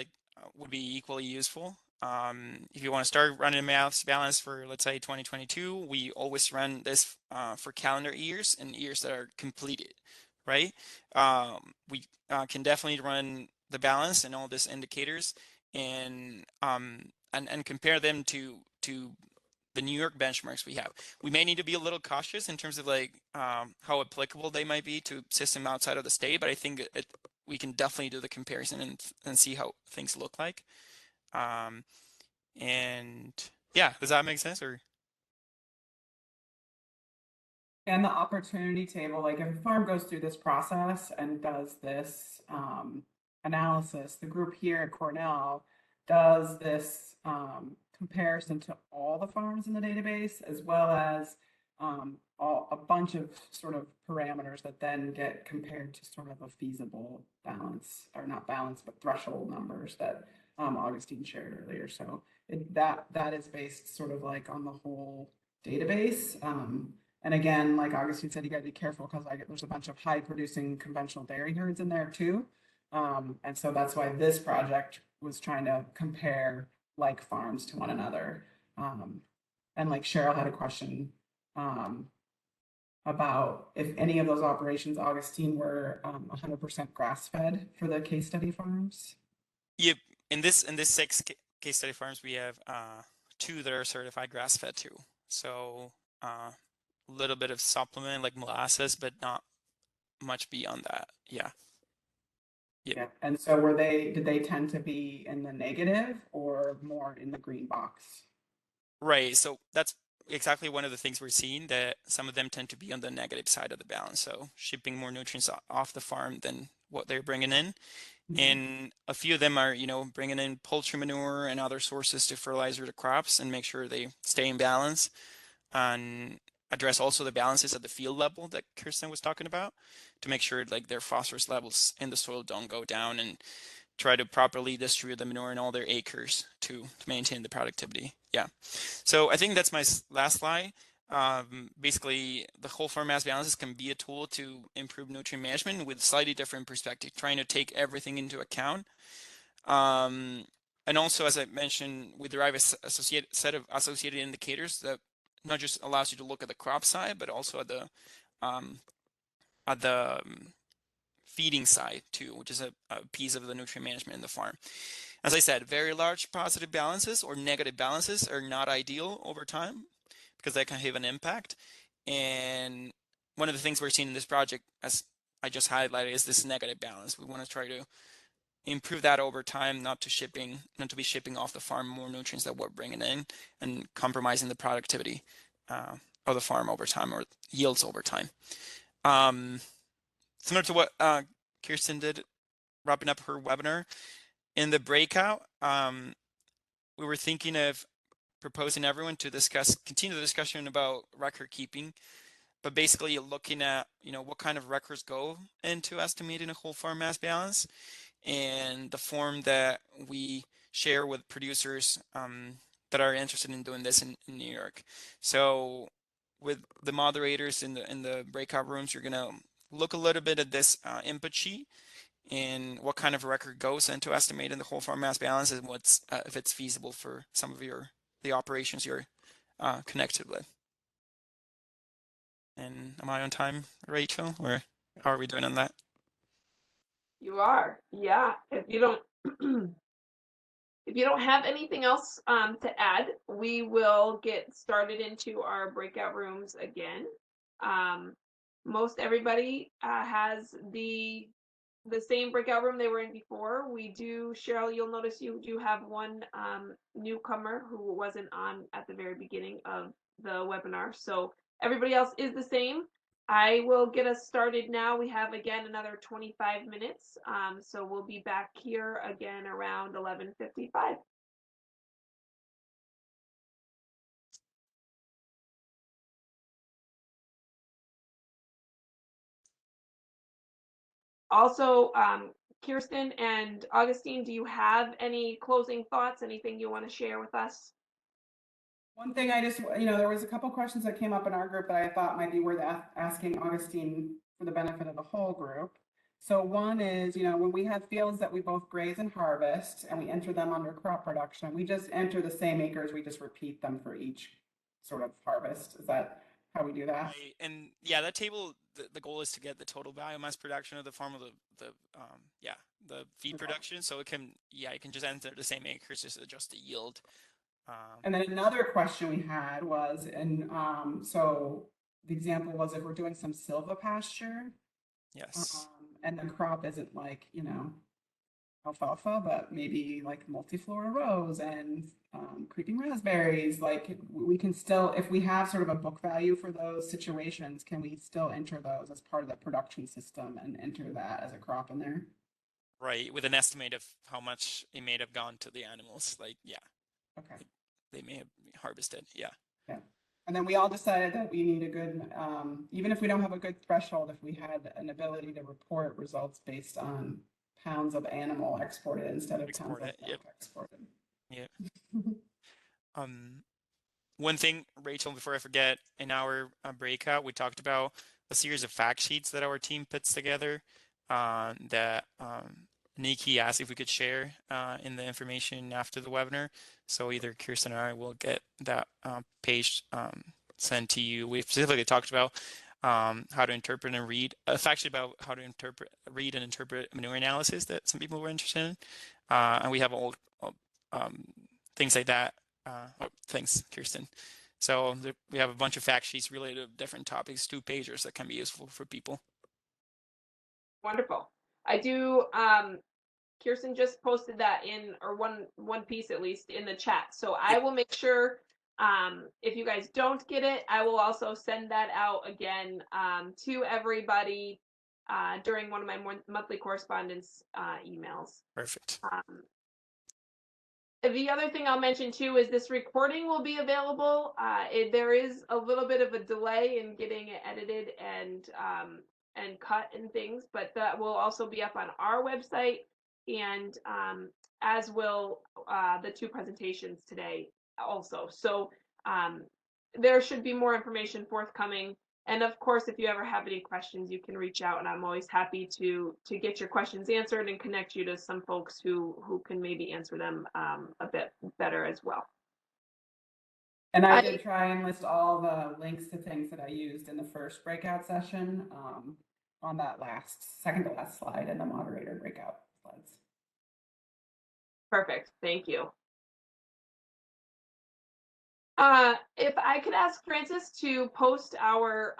Speaker 4: would be equally useful. If you want to start running a math balance for, let's say, 2022, we always run this for calendar years and years that are completed, right? We can definitely run the balance and all these indicators and compare them to the New York benchmarks we have. We may need to be a little cautious in terms of how applicable they might be to system outside of the state, but I think we can definitely do the comparison and see how things look like. And yeah, does that make sense? Or
Speaker 3: And the opportunity table, like if a farm goes through this process and does this analysis, the group here at Cornell does this comparison to all the farms in the database, as well as a bunch of sort of parameters that then get compared to sort of a feasible balance, or not balance, but threshold numbers that Augustine shared earlier. So that is based sort of like on the whole database. And again, like Augustine said, you got to be careful because there's a bunch of high producing conventional dairy herds in there too. And so that's why this project was trying to compare like farms to one another. And like Cheryl had a question about if any of those operations, Augustine, were 100% grass fed for the case study farms.
Speaker 4: Yep. In this case study farms, we have 2 that are certified grass fed too. So a little bit of supplement like molasses, but not much beyond that. Yeah. Yep.
Speaker 3: Yeah. And so did they tend to be in the negative or more in the green box?
Speaker 4: Right. So that's exactly one of the things we're seeing, that some of them tend to be on the negative side of the balance. So shipping more nutrients off the farm than what they're bringing in. And a few of them are, bringing in poultry manure and other sources to fertilizer the crops and make sure they stay in balance, and address also the balances at the field level that Kirsten was talking about, to make sure like their phosphorus levels in the soil don't go down, and try to properly distribute the manure in all their acres to maintain the productivity. Yeah. So I think that's my last slide. Basically, the whole farm mass balances can be a tool to improve nutrient management with slightly different perspective, trying to take everything into account. And also, as I mentioned, we derive a set of associated indicators that not just allows you to look at the crop side, but also at the feeding side too, which is a piece of the nutrient management in the farm. As I said, very large positive balances or negative balances are not ideal over time, because that can have an impact. And one of the things we're seeing in this project, as I just highlighted, is this negative balance. We want to try to improve that over time, not to be shipping off the farm more nutrients that we're bringing in and compromising the productivity of the farm over time, or yields over time. Similar to what Kirsten did wrapping up her webinar, in the breakout, we were thinking of proposing everyone to continue the discussion about record keeping, but basically looking at what kind of records go into estimating a whole farm mass balance, and the form that we share with producers that are interested in doing this in New York. So with the moderators in the breakout rooms, you're gonna look a little bit at this input sheet and what kind of record goes into estimating the whole farm mass balance, and what's if it's feasible for some of the operations you're connected with. And am I on time, Rachel, or how are we doing on that?
Speaker 1: You are, yeah. If you don't have anything else to add, we will get started into our breakout rooms again. Most everybody has the same breakout room they were in before. We do, Cheryl, you'll notice you do have one newcomer who wasn't on at the very beginning of the webinar. So everybody else is the same. I will get us started now. We have again another 25 minutes. So we'll be back here again around 11:55. Also, Kirsten and Augustine, do you have any closing thoughts? Anything you want to share with us?
Speaker 3: One thing there was a couple questions that came up in our group that I thought might be worth asking Augustine for the benefit of the whole group. So one is, when we have fields that we both graze and harvest and we enter them under crop production, we just enter the same acres, we just repeat them for each sort of harvest. Is that how we do that?
Speaker 4: Right. And yeah, that table, the goal is to get the total biomass production of the farm, of the feed production. So you can just enter the same acres, just adjust the yield.
Speaker 3: And then another question we had was, so the example was if we're doing some silvopasture,
Speaker 4: Yes.
Speaker 3: and the crop isn't like, alfalfa, but maybe like multiflora rose and creeping raspberries, like we can still, if we have sort of a book value for those situations, can we still enter those as part of the production system and enter that as a crop in there?
Speaker 4: Right, with an estimate of how much it may have gone to the animals. Like, yeah.
Speaker 3: Okay.
Speaker 4: They may have harvested. Yeah.
Speaker 3: Yeah. And then we all decided that we need a good, even if we don't have a good threshold, if we had an ability to report results based on pounds of animal exported instead of pounds
Speaker 4: Export
Speaker 3: of
Speaker 4: it. Yep.
Speaker 3: milk exported.
Speaker 4: Yep. One thing, Rachel, before I forget, in our breakout, we talked about a series of fact sheets that our team puts together that Nikki asked if we could share in the information after the webinar. So either Kirsten or I will get that page sent to you. We specifically talked about how to interpret and read, a fact sheet about how to read and interpret manure analysis that some people were interested in. And we have all things like that. Thanks, Kirsten. So we have a bunch of fact sheets related to different topics, 2-pagers that can be useful for people.
Speaker 1: Wonderful. I do, Kirsten just posted that in, or one piece at least, in the chat. So I will make sure, if you guys don't get it, I will also send that out again to everybody during one of my monthly correspondence emails.
Speaker 4: Perfect.
Speaker 1: The other thing I'll mention too is this recording will be available. There is a little bit of a delay in getting it edited and cut and things, but that will also be up on our website, and as will the 2 presentations today also. So there should be more information forthcoming. And of course, if you ever have any questions, you can reach out, and I'm always happy to get your questions answered and connect you to some folks who can maybe answer them a bit better as well.
Speaker 3: And I did try and list all the links to things that I used in the first breakout session on that second to last slide in the moderator breakout slides.
Speaker 1: Perfect. Thank you. If I could ask Francis to post our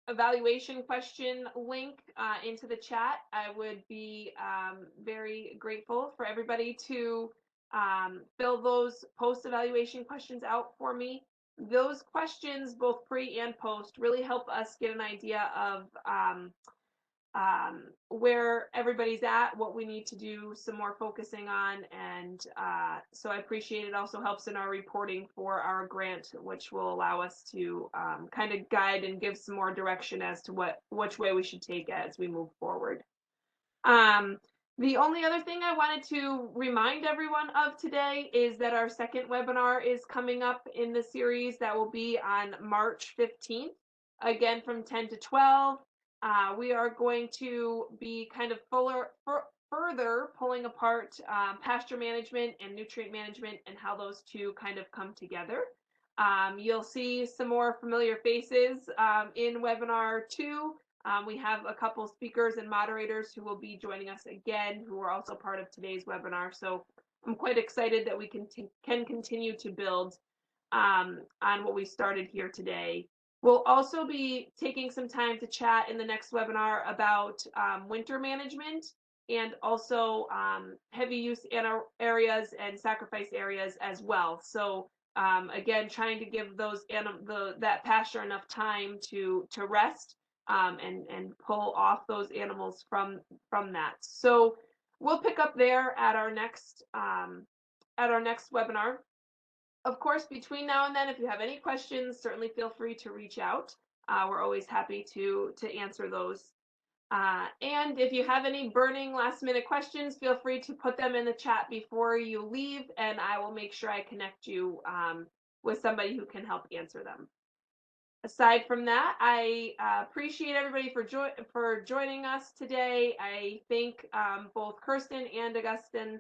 Speaker 1: evaluation question link into the chat, I would be very grateful for everybody to fill those post evaluation questions out for me. Those questions, both pre and post, really help us get an idea of where everybody's at, what we need to do some more focusing on, and so I appreciate it. Also helps in our reporting for our grant, which will allow us to kind of guide and give some more direction as to which way we should take as we move forward. The only other thing I wanted to remind everyone of today is that our second webinar is coming up in the series. That will be on March 15th, again from 10 to 12. We are going to be kind of further pulling apart pasture management and nutrient management and how those two kind of come together. You'll see some more familiar faces in webinar 2. We have a couple speakers and moderators who will be joining us again, who are also part of today's webinar. So I'm quite excited that we can continue to build on what we started here today. We'll also be taking some time to chat in the next webinar about winter management and also heavy use areas and sacrifice areas as well. So again, trying to give that pasture enough time to rest and pull off those animals from that. So we'll pick up there at our next webinar. Of course, between now and then, if you have any questions, certainly feel free to reach out. We're always happy to answer those. And if you have any burning last minute questions, feel free to put them in the chat before you leave, and I will make sure I connect you with somebody who can help answer them. Aside from that, I appreciate everybody for joining us today. I thank both Kirsten and Augustin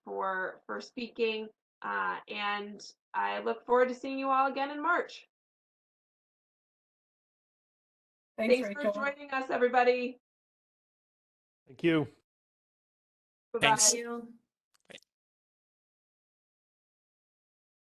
Speaker 1: for speaking, and I look forward to seeing you all again in March. Thanks
Speaker 3: Rachel.
Speaker 1: for joining us, everybody.
Speaker 6: Thank you.
Speaker 1: Bye-bye.
Speaker 4: Thanks.
Speaker 5: Thank you.